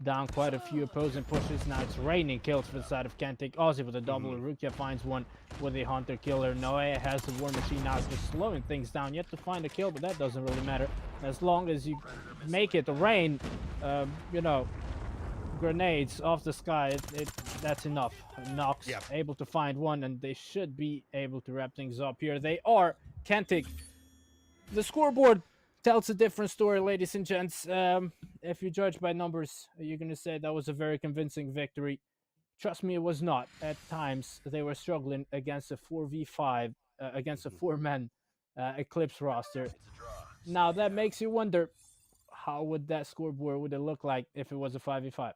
down quite a few opposing pushes. Now it's raining kills for the side of Kantic. Ozzy with a double. Arukia finds one with a hunter killer. Noe has the war machine now, just slowing things down. Yet to find a kill, but that doesn't really matter. As long as you make it rain, you know, grenades off the sky, that's enough. Nox able to find one, and they should be able to wrap things up here. They are. Kantic, the scoreboard tells a different story, ladies and gents. If you judge by numbers, you're going to say that was a very convincing victory. Trust me, it was not. At times, they were struggling against a 4v5, against a 4-man Eclipse roster. Now, that makes you wonder, how would that scoreboard would it look like if it was a 5v5?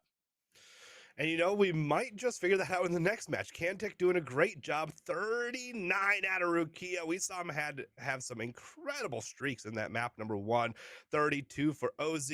And you know, we might just figure that out in the next match. Kantic doing a great job. 39 out of Rukia. We saw him have some incredible streaks in that map. Number 1, 32 for OZ,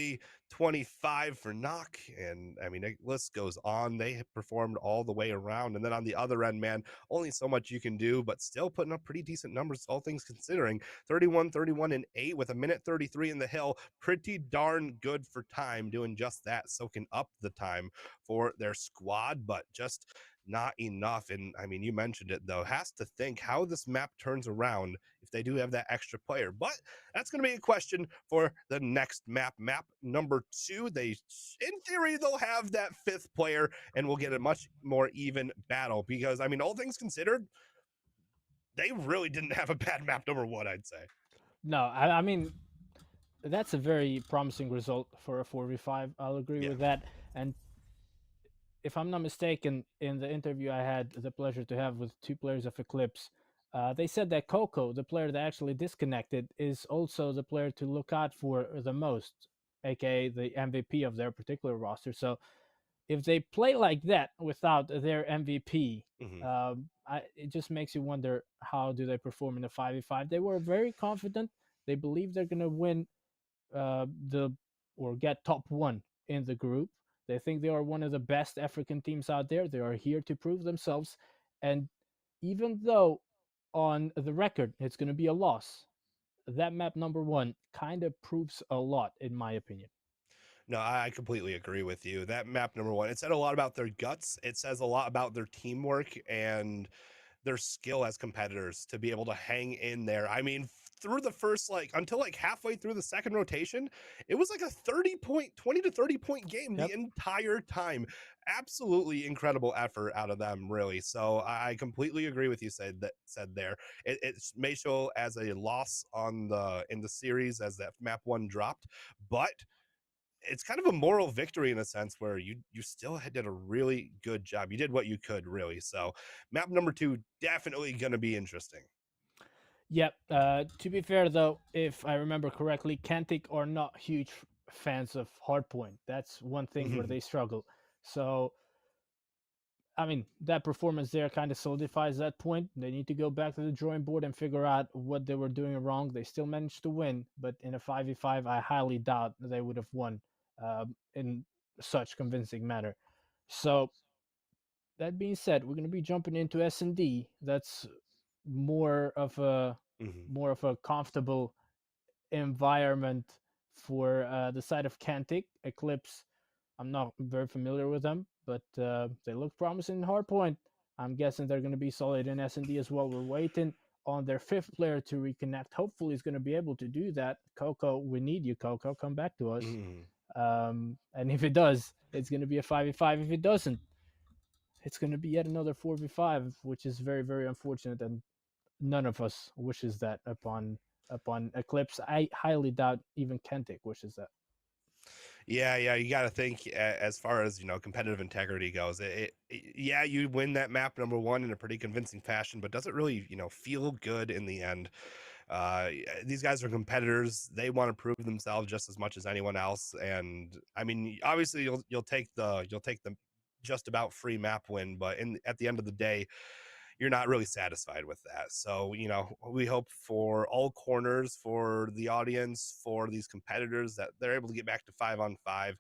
25 for Knock. And I mean, the list goes on. They have performed all the way around. And then on the other end, man, only so much you can do, but still putting up pretty decent numbers, all things considering. 31, 31, and 8 with a minute 33 in the hill. Pretty darn good for time, doing just that, soaking up the time for their squad, but just not enough. And I mean, you mentioned it though, has to think how this map turns around if they do have that extra player. But that's going to be a question for the next map. Map number 2, they, in theory, they'll have that 5th player and we'll get a much more even battle, because I mean, all things considered, they really didn't have a bad map number 1, I'd say. No, I mean, that's a very promising result for a 4v5. I'll agree with that. And if I'm not mistaken, in the interview I had the pleasure to have with two players of Eclipse, they said that Coco, the player that actually disconnected, is also the player to look out for the most, aka the MVP of their particular roster. So if they play like that without their MVP, Hmm. it just makes you wonder how do they perform in the 5v5. They were very confident. They believe they're going to win the or get top one in the group. They think they are one of the best African teams out there. They are here to prove themselves. And even though on the record it's going to be a loss, that map number one kind of proves a lot, in my opinion. No, I completely agree with you. That map number one, it said a lot about their guts. It says a lot about their teamwork and their skill as competitors to be able to hang in there. I mean, through the first until halfway through the second rotation, it was like a 20 to 30 point game Yep. the entire time. Absolutely incredible effort out of them, really. So I completely agree with you said there. It may show as a loss on the in the series as that map one dropped, but it's kind of a moral victory in a sense where you still did a really good job. You did what you could, really. So map number two definitely going to be interesting. Yep. To be fair, though, if I remember correctly, Kantic are not huge fans of Hardpoint. That's one thing where they struggle. So, I mean, that performance there kind of solidifies that point. They need to go back to the drawing board and figure out what they were doing wrong. They still managed to win, but in a 5v5, I highly doubt they would have won in such convincing manner. So, that being said, we're going to be jumping into S&D. That's more of a Mm-hmm. more of a comfortable environment for the side of Kantic. Eclipse, I'm not very familiar with them, but they look promising in Hardpoint. I'm guessing they're going to be solid in S&D as well. We're waiting on their fifth player to reconnect. Hopefully, he's going to be able to do that. Coco, we need you, Coco. Come back to us. Mm-hmm. And if it does, it's going to be a 5v5. If it doesn't, it's going to be yet another 4v5, which is very, very unfortunate. And none of us wishes that upon Eclipse. I highly doubt even Kantic wishes that. Yeah, you got to think as far as competitive integrity goes. Yeah, you win that map number one in a pretty convincing fashion, but does it really feel good in the end? These guys are competitors. They want to prove themselves just as much as anyone else. And I mean, obviously, you'll take the just about free map win, but at the end of the day, you're not really satisfied with that. So, we hope for all corners, for the audience, for these competitors that they're able to get back to 5-on-5.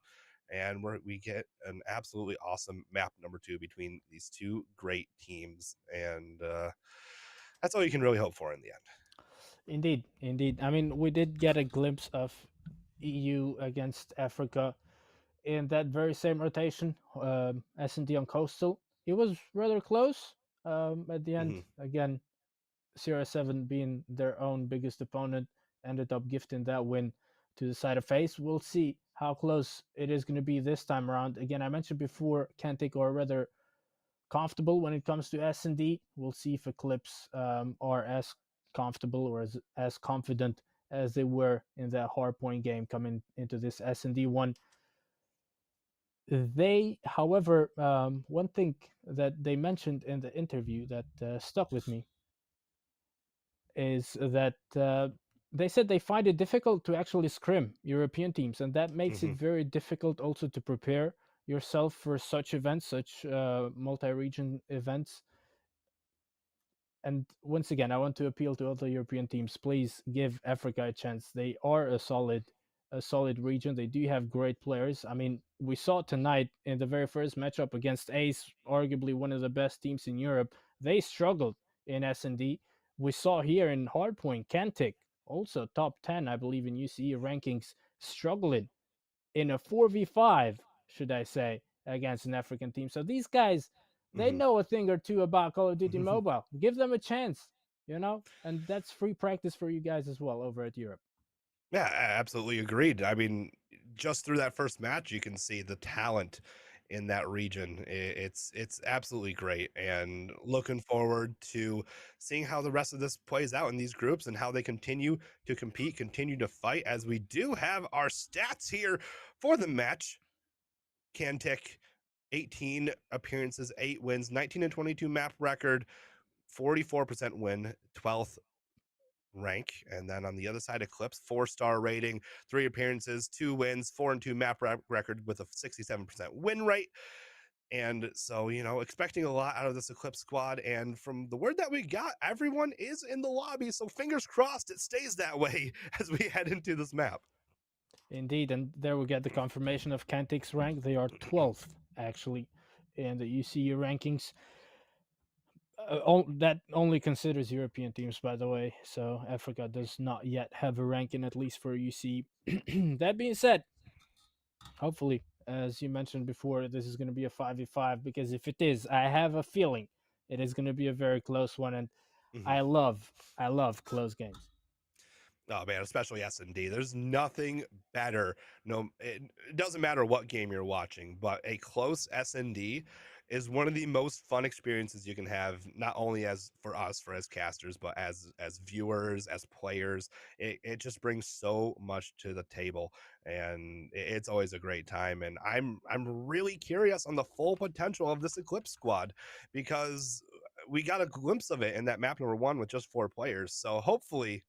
And we get an absolutely awesome map number two between these two great teams. And that's all you can really hope for in the end. Indeed, indeed. I mean, we did get a glimpse of EU against Africa in that very same rotation, S&D on Coastal. It was rather close at the end. Mm-hmm. Again, Sierra 7 being their own biggest opponent ended up gifting that win to the side of FaZe. We'll see how close it is going to be this time around. Again, I mentioned before, Kantic are rather comfortable when it comes to S&D. We'll see if Eclipse are as comfortable or as confident as they were in that hardpoint game coming into this S&D one. They, however, one thing that they mentioned in the interview that stuck with me is that they said they find it difficult to actually scrim European teams, and that makes Mm-hmm. it very difficult also to prepare yourself for such events, such multi-region events. And once again, I want to appeal to other European teams. Please give Africa a chance. They are a solid region. They do have great players. I mean, we saw tonight in the very first matchup against Ace, arguably one of the best teams in Europe. They struggled in S&D. We saw here in Hardpoint, Kantic, also top 10, I believe, in UCE rankings, struggling in a 4v5, should I say, against an African team. So these guys, they Mm-hmm. know a thing or two about Call of Duty Mobile. Give them a chance, and that's free practice for you guys as well over at Europe. Yeah, absolutely agreed. I mean, just through that first match, you can see the talent in that region. It's absolutely great, and looking forward to seeing how the rest of this plays out in these groups and how they continue to compete, continue to fight. As we do have our stats here for the match, Kantic 18 appearances, 8 wins, 19 and 22 map record, 44% win, 12th rank. And then on the other side, Eclipse, 4-star rating, 3 appearances, 2 wins, 4 and 2 map record with a 67% win rate. And so, expecting a lot out of this Eclipse squad. And from the word that we got, everyone is in the lobby. So fingers crossed it stays that way as we head into this map. Indeed, and there we get the confirmation of Kantic's rank. They are 12th, actually, in the UCE rankings. That only considers European teams, by the way. So Africa does not yet have a ranking, at least for UCE. That being said, hopefully, as you mentioned before, this is going to be a 5v5, because if it is, I have a feeling it is going to be a very close one, and I love close games. Oh man, especially S&D. There's nothing better. No, it doesn't matter what game you're watching, but a close S&D is one of the most fun experiences you can have, not only as for us, as casters, but as viewers, as players. It just brings so much to the table, and it's always a great time. And I'm really curious on the full potential of this Eclipse squad, because we got a glimpse of it in that map number 1 with just 4 players. So hopefully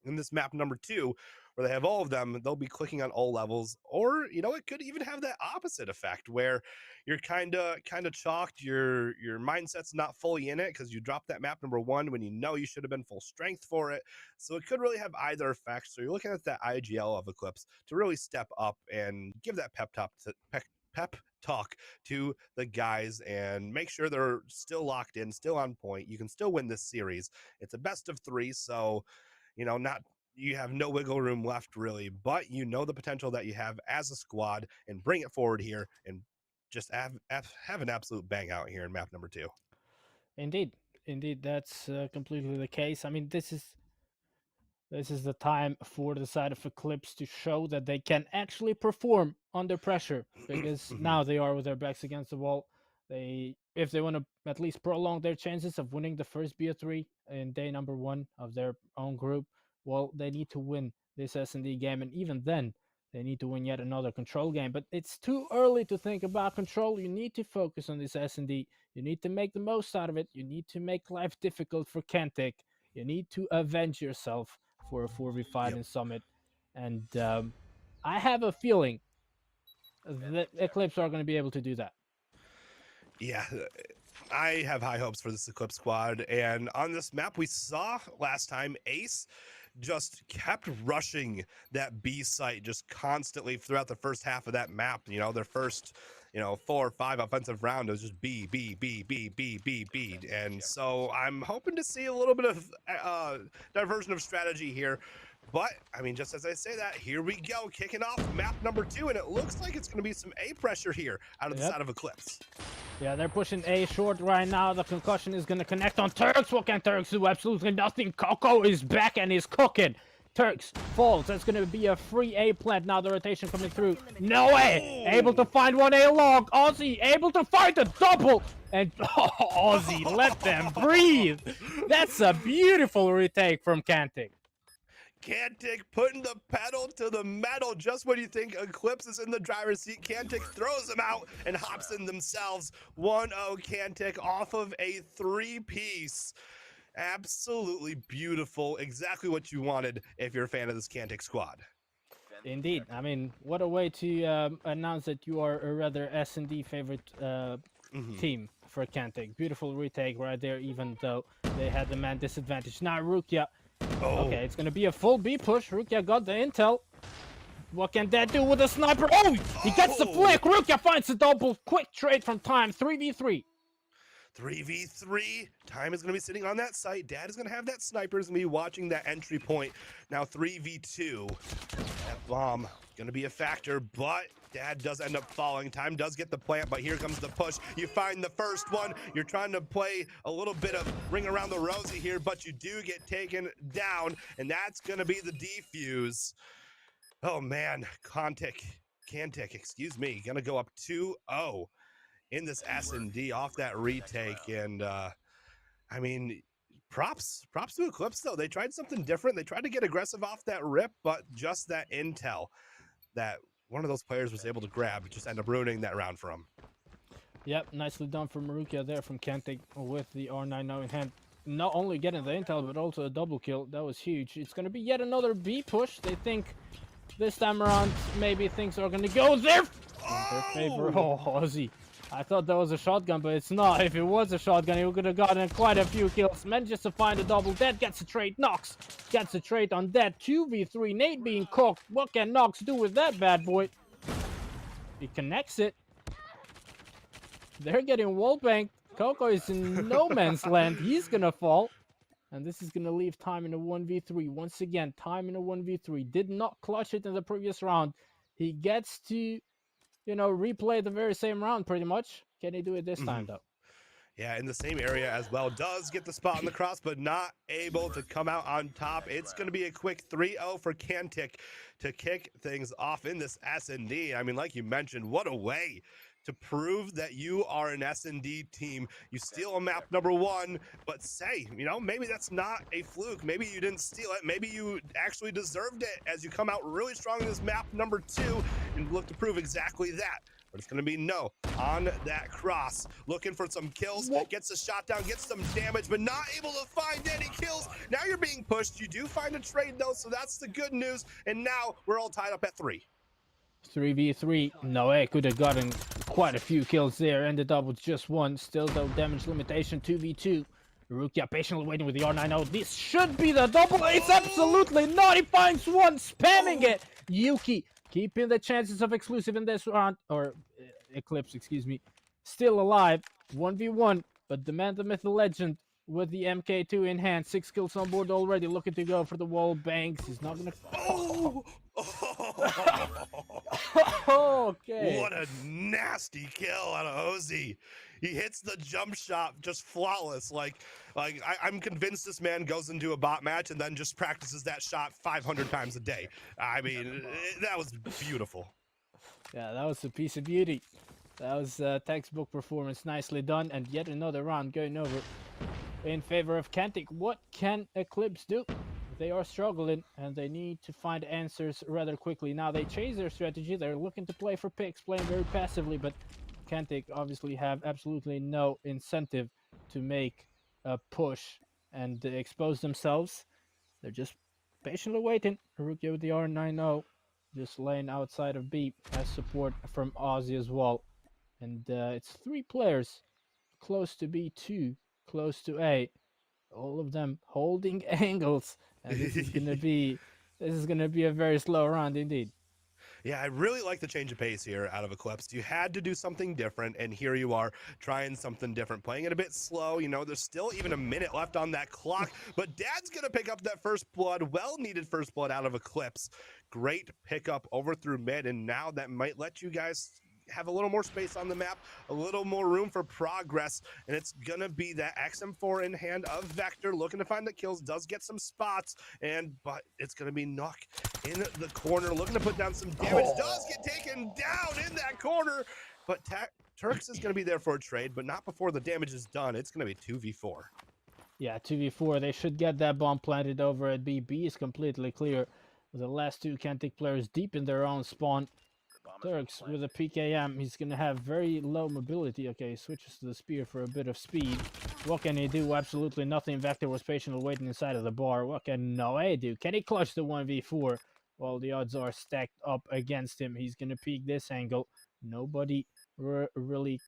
in this map number 2, where they have all of them, they'll be clicking on all levels. Or it could even have that opposite effect where you're kind of chalked, your mindset's not fully in it because you dropped that map number 1 when you should have been full strength for it. So it could really have either effect. So you're looking at that IGL of Eclipse to really step up and give that pep talk to the guys and make sure they're still locked in, still on point. You can still win this series. It's a best of 3, so not you have no wiggle room left really, but the potential that you have as a squad, and bring it forward here and just have an absolute bang out here in map number 2. Indeed, that's completely the case. I mean, this is the time for the side of Eclipse to show that they can actually perform under pressure, because now they are with their backs against the wall. If they want to at least prolong their chances of winning the first BO3 in day number 1 of their own group, well, they need to win this S&D game, and even then, they need to win yet another control game. But it's too early to think about control. You need to focus on this S&D. You need to make the most out of it. You need to make life difficult for Kantic. You need to avenge yourself for a 4v5 in Summit. And I have a feeling that Eclipse are going to be able to do that. Yeah, I have high hopes for this Eclipse squad. And on this map, we saw last time Ace just kept rushing that B site just constantly throughout the first half of that map. Their first 4 or 5 offensive round was just B. And so I'm hoping to see a little bit of diversion of strategy here. But I mean, just as I say that, here we go, kicking off map number 2, and it looks like it's going to be some A pressure here out of the side of Eclipse. Yeah, they're pushing A short right now. The concussion is going to connect on Turks. What can Turks do? Absolutely nothing. Coco is back and is cooking. Turks falls. That's going to be a free A plant now. The rotation coming through. No way. Able to find one A log. Aussie able to find the double. And Aussie, let them breathe. That's a beautiful retake from Kantic. Kantic putting the pedal to the metal just when you think Eclipse is in the driver's seat. Kantic throws them out and hops in themselves. 1-0 Kantic off of a 3-piece. Absolutely beautiful. Exactly what you wanted if you're a fan of this Kantic squad. Indeed. I mean, what a way to announce that you are a rather S&D favorite team for Kantic. Beautiful retake right there, even though they had the man disadvantage. Now Rukia. Okay, it's going to be a full B push. Rukia got the intel. What can that do with a sniper? Oh, he gets the flick. Rukia finds the double. Quick trade from Time. 3v3. 3v3. Time is going to be sitting on that site. Dad is going to have that sniper. Is going to be watching that entry point. Now 3v2. That bomb going to be a factor, but Dad does end up falling. Time does get the plant, but here comes the push. You find the first one. You're trying to play a little bit of ring around the rosy here, but you do get taken down, and that's going to be the defuse. Oh, man. Kantic, excuse me, going to go up 2-0 in this S&D off that retake. And, I mean, props to Eclipse, though. They tried something different. They tried to get aggressive off that rip, but just that intel that one of those players was able to grab just end up ruining that round for him. Yep, nicely done from Marukia there from Kantic with the R90 in hand. Not only getting the intel, but also a double kill. That was huge. It's going to be yet another B push. They think this time around, maybe things are going to go in their favor. Oh, Ozzy. I thought that was a shotgun, but it's not. If it was a shotgun, he would have gotten quite a few kills. Manages to find a double. Dead gets a trade. Nox gets a trade on Dead. 2v3. Nate being cooked. What can Nox do with that bad boy? He connects it. They're getting wallbanged. Coco is in no man's land. He's gonna fall. And this is gonna leave time in a 1v3. Once again, time in a 1v3. Did not clutch it in the previous round. He gets to, replay the very same round pretty much. Can he do it this time though? Yeah, in the same area as well. Does get the spot on the cross, but not able to come out on top. It's going to be a quick 3-0 for Qantic to kick things off in this S&D. I mean, like you mentioned, what a way to prove that you are an S&D team. You steal a map number 1, but say, maybe that's not a fluke. Maybe you didn't steal it. Maybe you actually deserved it as you come out really strong in this map number 2 and look to prove exactly that. But it's going to be no on that cross. Looking for some kills, gets a shot down, gets some damage, but not able to find any kills. Now you're being pushed. You do find a trade, though, so that's the good news. And now we're all tied up at 3. 3v3. Noe could have gotten quite a few kills there. Ended up with just 1. Still, though, damage limitation 2v2. Rukia patiently waiting with the R90. This should be the double. It's absolutely not. He finds 1, spamming it. Yuki keeping the chances of exclusive in this round, or Eclipse, excuse me, still alive. 1v1, but the man, the myth, the legend with the MK2 in hand. 6 kills on board already, looking to go for the wall bangs. He's not gonna. Okay. What a nasty kill out of Ozzy. He hits the jump shot just flawless. I'm convinced this man goes into a bot match and then just practices that shot 500 times a day. I mean, that was beautiful. Yeah, that was a piece of beauty. That was a textbook performance, nicely done, and yet another round going over in favor of Kantic. What can Eclipse do? They are struggling, and they need to find answers rather quickly. Now, they change their strategy. They're looking to play for picks, playing very passively, but Kantic obviously have absolutely no incentive to make a push and expose themselves. They're just patiently waiting. Haruki with the R90 just laying outside of B as support from Aussie as well. And it's 3 players close to B2, close to A. All of them holding angles, and this is gonna be a very slow round indeed. Yeah, I really like the change of pace here out of Eclipse. You had to do something different, and here you are trying something different, playing it a bit slow. There's still even a minute left on that clock, but Dad's going to pick up that first blood, well-needed first blood out of Eclipse. Great pickup over through mid, and now that might let you guys have a little more space on the map, a little more room for progress, and it's gonna be that XM4 in hand of Vector, looking to find the kills, does get some spots, but it's gonna be Nook in the corner, looking to put down some damage, does get taken down in that corner, but Turks is gonna be there for a trade, but not before the damage is done. It's gonna be 2v4. Yeah, 2v4. They should get that bomb planted over at B. B is completely clear. The last 2 Kantic players deep in their own spawn. Turks with a PKM, he's going to have very low mobility. Okay, he switches to the spear for a bit of speed. What can he do? Absolutely nothing. Vector was patiently waiting inside of the bar. What can Noe do? Can he clutch the 1v4? Well, the odds are stacked up against him. He's going to peek this angle. Nobody really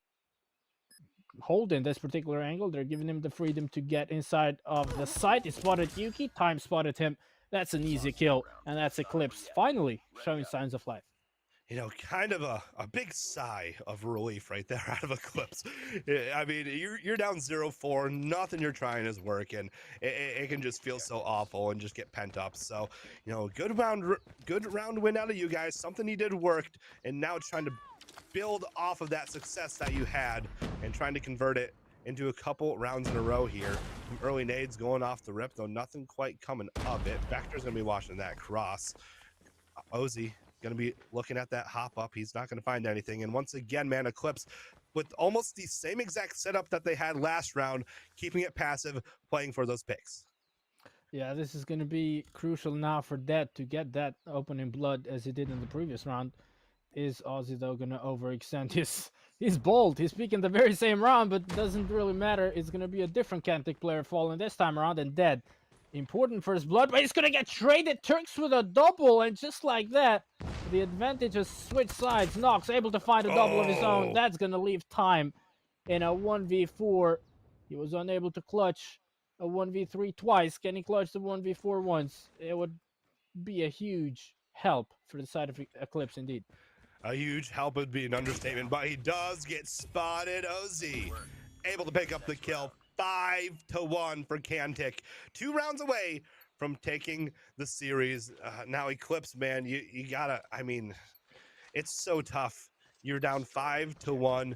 holding this particular angle. They're giving him the freedom to get inside of the site. He spotted Yuki. Time spotted him. That's an easy kill. And that's Eclipse finally showing signs of life. Kind of a big sigh of relief right there out of Eclipse. I mean, you're down 0-4. Nothing you're trying is working. It can just feel so awful and just get pent up. So, good round win out of you guys. Something you did worked, and now trying to build off of that success that you had and trying to convert it into a couple rounds in a row here. Some early nades going off the rip, though nothing quite coming of it. Vector's going to be watching that cross. Ozzy going to be looking at that hop up. He's not going to find anything. And once again, man, Eclipse with almost the same exact setup that they had last round, keeping it passive, playing for those picks. Yeah, this is going to be crucial now for Dead to get that opening blood as he did in the previous round. Is Ozzy, though, going to overextend his He's bold. He's peeking the very same round, but doesn't really matter. It's going to be a different Kantic player falling this time around and dead. Important first blood, but he's going to get traded. Turks with a double, and just like that, the advantage has switched sides. Nox able to find a double of his own. That's going to leave time in a 1v4. He was unable to clutch a 1v3 twice. Can he clutch the 1v4 once? It would be a huge help for the side of Eclipse indeed. A huge help would be an understatement, but he does get spotted. OZ able to pick up the kill. 5-1 for Kantic. 2 rounds away from taking the series. Now Eclipse, man, you gotta, I mean, it's so tough. You're down 5-1.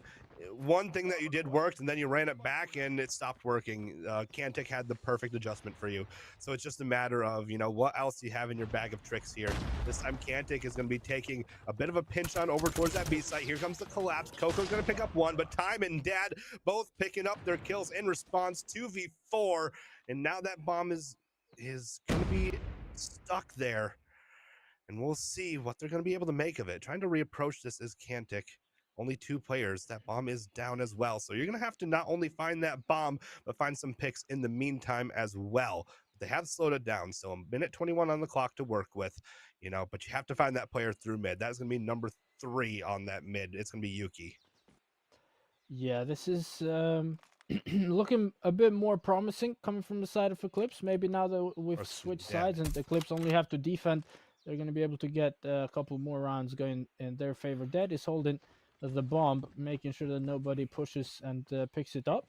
One thing that you did worked, and then you ran it back, and it stopped working. Kantic had the perfect adjustment for you. So it's just a matter of, you know, what else you have in your bag of tricks here. This time, Kantic is going to be taking a bit of a pinch on over towards that B site. Here comes the collapse. Coco's going to pick up one, but Time and Dad both picking up their kills in response. 2v4, and now that bomb is going to be stuck there. And we'll see what they're going to be able to make of it. Trying to reapproach this is Kantic. Only 2 players. That bomb is down as well. So you're going to have to not only find that bomb, but find some picks in the meantime as well. They have slowed it down. So a minute 21 on the clock to work with, you know, but you have to find that player through mid. That's going to be number 3 on that mid. It's going to be Yuki. Yeah, this is looking a bit more promising coming from the side of Eclipse. Maybe now that we've switched sides and Eclipse only have to defend, they're going to be able to get a couple more rounds going in their favor. Dead is holding the bomb, making sure that nobody pushes and picks it up.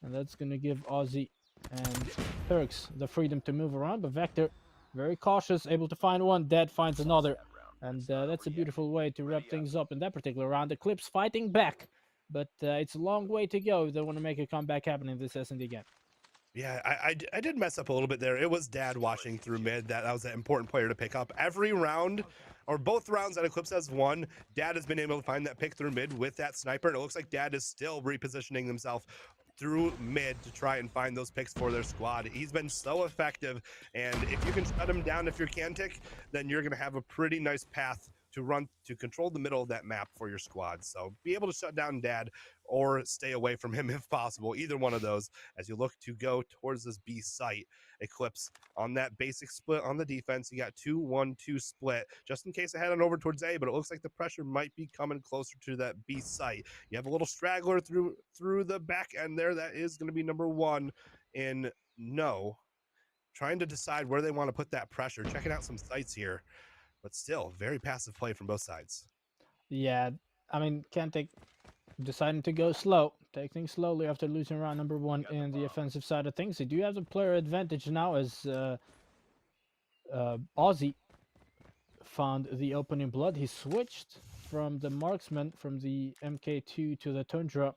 And that's going to give Aussie and Turks the freedom to move around. But Vector, very cautious, able to find one. Dead finds another. And that's a beautiful way to wrap things up in that particular round. Eclipse fighting back. But it's a long way to go if they want to make a comeback happen in this S&D game. Yeah, I did mess up a little bit there. It was Dad washing through mid. That was an important player to pick up. Every round, or both rounds that Eclipse has won, Dad has been able to find that pick through mid with that sniper. And it looks like Dad is still repositioning himself through mid to try and find those picks for their squad. He's been so effective. And if you can shut him down if you're Kantic, then you're going to have a pretty nice path to control the middle of that map for your squad. So be able to shut down Dad or stay away from him if possible. Either one of those as you look to go towards this B site. Eclipse on that basic split on the defense. You got 2-1-2 split just in case I head on over towards A, but it looks like the pressure might be coming closer to that B site. You have a little straggler through the back end there. That is going to be number 1 in No. Trying to decide where they want to put that pressure. Checking out some sites here. But still, very passive play from both sides. Yeah, I mean, Kantic deciding to go slow, take things slowly after losing round number 1 in the offensive side of things. They do have the player advantage now as Aussie found the opening blood. He switched from the marksman, from the MK2 to the Tundra,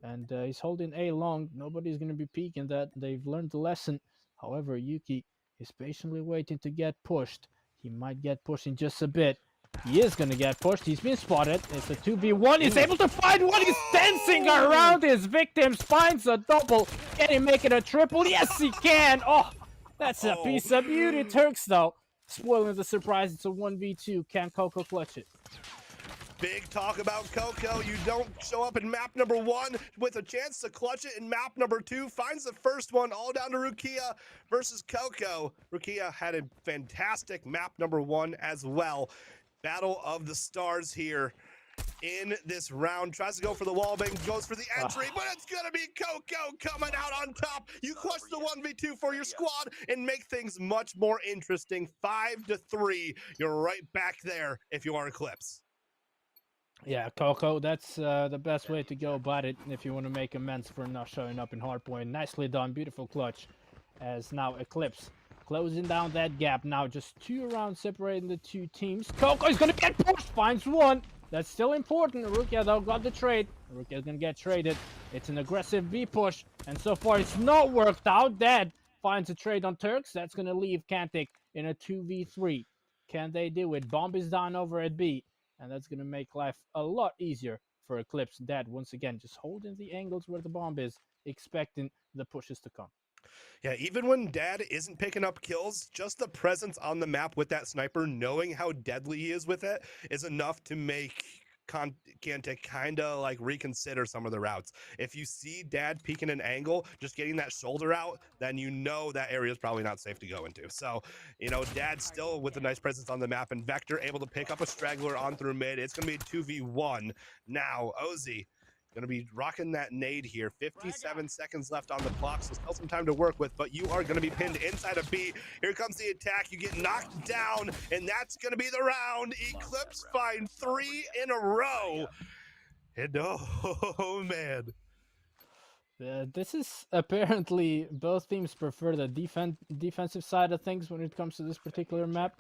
and he's holding A long. Nobody's going to be peeking that. They've learned the lesson. However, Yuki is patiently waiting to get pushed. He might get pushed in just a bit. He is going to get pushed. He's been spotted. It's a 2v1. He's able to find one. He's dancing around his victims. Finds a double. Can he make it a triple? Yes, he can. Oh, that's a piece of beauty. Turks, though, spoiling the surprise. It's a 1v2. Can Coco clutch it? Big talk about Coco. You don't show up in map number 1 with a chance to clutch it in map number 2. Finds the first one, all down to Rukia versus Coco. Rukia had a fantastic map number 1 as well. Battle of the stars here in this round. Tries to go for the wallbang, goes for the entry, but it's going to be Coco coming out on top. You clutch the 1v2 for your squad and make things much more interesting. 5-3. You're right back there if you are Eclipse. Yeah, Coco, that's the best way to go about it if you want to make amends for not showing up in Hardpoint. Nicely done, beautiful clutch, as now Eclipse closing down that gap. Now just 2 rounds separating the 2 teams. Coco is going to get pushed, finds one. That's still important. Rukia, though, got the trade. Rukia is going to get traded. It's an aggressive B push, and so far it's not worked out. Dad finds a trade on Turks. That's going to leave Kantic in a 2v3. Can they do it? Bomb is down over at B. And that's going to make life a lot easier for Eclipse. Dad, once again, just holding the angles where the bomb is, expecting the pushes to come. Yeah, even when Dad isn't picking up kills, just the presence on the map with that sniper, knowing how deadly he is with it, is enough to make Kantic kind of like reconsider some of the routes. If you see Dad peeking an angle, just getting that shoulder out, then you know that area is probably not safe to go into. So, Dad's still with a nice presence on the map, and Vector able to pick up a straggler on through mid. It's going to be 2v1. Now, Ozzy going to be rocking that nade here. 57 seconds left on the clock, so still some time to work with, but you are going to be pinned inside of B. Here comes the attack. You get knocked down, and that's going to be the round. Eclipse find 3 in a row. And oh, man. This is apparently both teams prefer the defensive side of things when it comes to this particular map.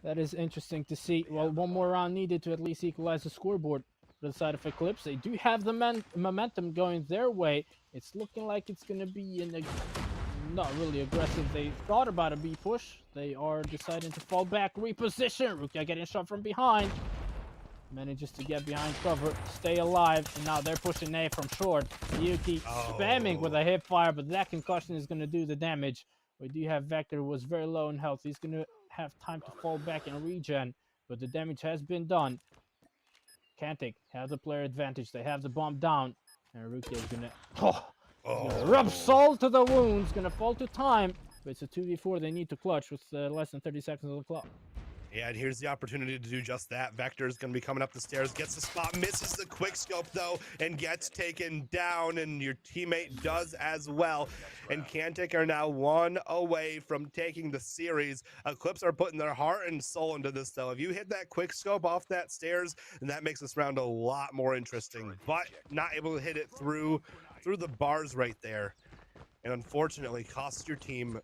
That is interesting to see. Well, one more round needed to at least equalize the scoreboard for the side of Eclipse. They do have the momentum going their way. It's looking like it's going to be not really aggressive. They thought about a B push. They are deciding to fall back, reposition. Rukia getting shot from behind. Manages to get behind cover, stay alive, and now they're pushing A from short. Yuki spamming with a hip fire, but that concussion is going to do the damage. We do have Vector, who was very low in health. He's going to have time to fall back and regen, but the damage has been done. Kantic have the player advantage. They have the bomb down, and Rukia is going to rub salt to the wounds, going to fall to time, but it's a 2v4. They need to clutch with less than 30 seconds on the clock. Yeah, and here's the opportunity to do just that. Vector is going to be coming up the stairs, gets the spot, misses the quick scope though, and gets taken down, and your teammate does as well. And Kantic are now 1 away from taking the series. Eclipse are putting their heart and soul into this though. If you hit that quick scope off that stairs, then that makes this round a lot more interesting, but not able to hit it through the bars right there. And unfortunately costs your team.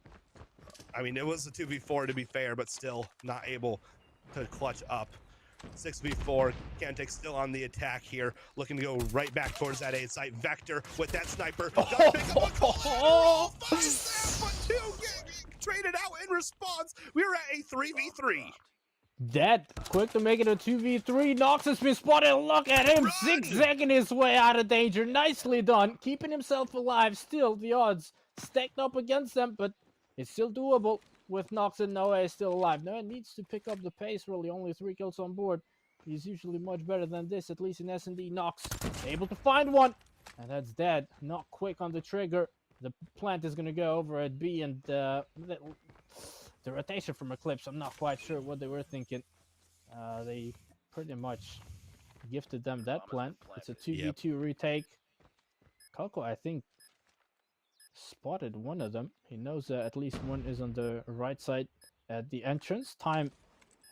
I mean, it was a 2v4 to be fair, but still not able to clutch up. 6v4, Kantic still on the attack here, looking to go right back towards that A site. Vector with that sniper, does pick up a collateral, finds that, but 2 get traded out in response. We're at a 3v3. That quick to make it a 2v3. Nox has been spotted. Look at him zigzagging his way out of danger. Nicely done. Keeping himself alive. Still, the odds stacked up against them, but it's still doable with Nox and Noah still alive. Noah needs to pick up the pace, really. Only 3 kills on board. He's usually much better than this, at least in S&D. Nox able to find one, and that's dead. Not quick on the trigger. The plant is going to go over at B, and the rotation from Eclipse, I'm not quite sure what they were thinking. They pretty much gifted them that plant. It's a 2v2 retake. Coco, I think, spotted one of them. He knows that at least one is on the right side at the entrance. Time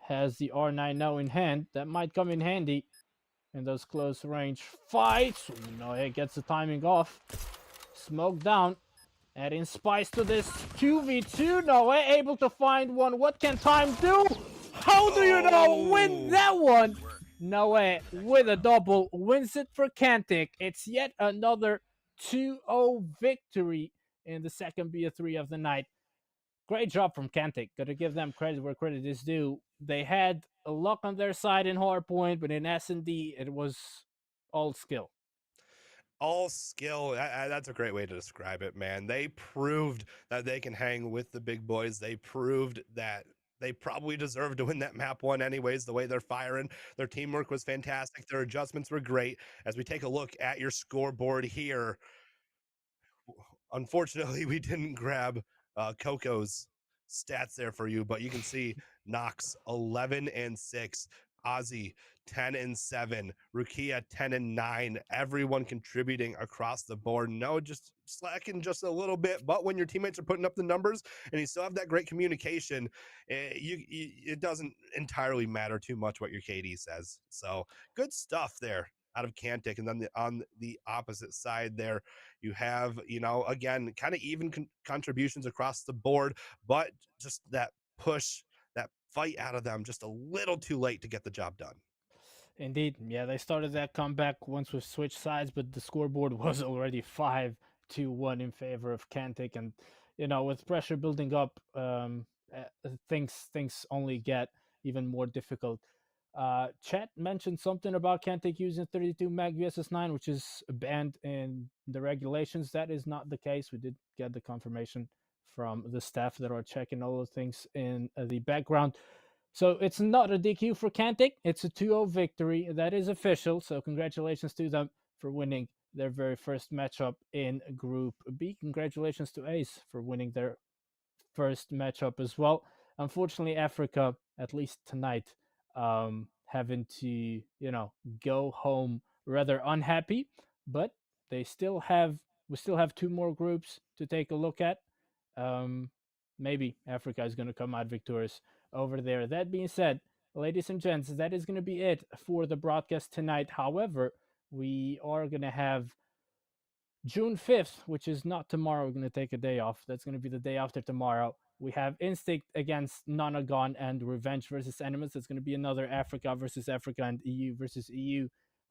has the R9 now in hand. That might come in handy in those close range fights. No, it gets the timing off. Smoke down. Adding spice to this 2v2. No, able to find one. What can Time do? How do you know? Win that one. No way. With a double. Wins it for Kantic. It's yet another 2-0 victory in the second BO3 of the night. Great job from Qantic. Gotta give them credit where credit is due. They had a luck on their side in Hardpoint, but in S&D, it was all skill. All skill. That's a great way to describe it, man. They proved that they can hang with the big boys. They proved that they probably deserve to win that map one anyways, the way they're firing. Their teamwork was fantastic. Their adjustments were great. As we take a look at your scoreboard here, unfortunately, we didn't grab Coco's stats there for you, but you can see Nox 11-6, Ozzy 10-7, Rukia 10-9. Everyone contributing across the board. No, just slacking just a little bit, but when your teammates are putting up the numbers and you still have that great communication, it doesn't entirely matter too much what your KD says. So good stuff there out of Kantic. And then on the opposite side there, you have, again, kind of even contributions across the board, but just that push, that fight out of them just a little too late to get the job done. Indeed. Yeah, they started that comeback once we switched sides, but the scoreboard was already 5-1 in favor of Kantic. And, with pressure building up, things only get even more difficult. Chat mentioned something about Kantic using 32 mag USS9, which is banned in the regulations. That is not the case. We did get the confirmation from the staff that are checking all the things in the background. So it's not a DQ for Kantic. It's a 2-0 victory. That is official. So congratulations to them for winning their very first matchup in Group B. Congratulations to Ace for winning their first matchup as well. Unfortunately, Africa, at least tonight, having to go home rather unhappy, but they still have we still have two more groups to take a look at. Um, Maybe Africa is going to come out victorious over there. That being said, ladies and gents, that is going to be it for the broadcast tonight. However, we are going to have June 5th, which is not tomorrow. We're going to take a day off. That's going to be the day after tomorrow. We have Instinct against Nonagon and Revenge versus Enemies. It's going to be another Africa versus Africa and EU versus EU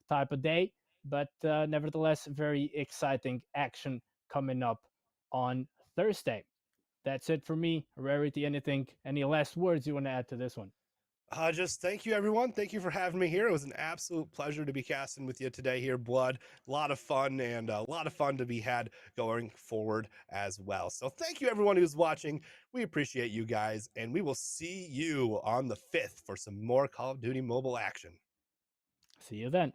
type of day. But nevertheless, very exciting action coming up on Thursday. That's it for me. Rarity, anything? Any last words you want to add to this one? Just thank you, everyone. Thank you for having me here. It was an absolute pleasure to be casting with you today here, Blood. A lot of fun and a lot of fun to be had going forward as well. So thank you, everyone who's watching. We appreciate you guys, and we will see you on the 5th for some more Call of Duty mobile action. See you then.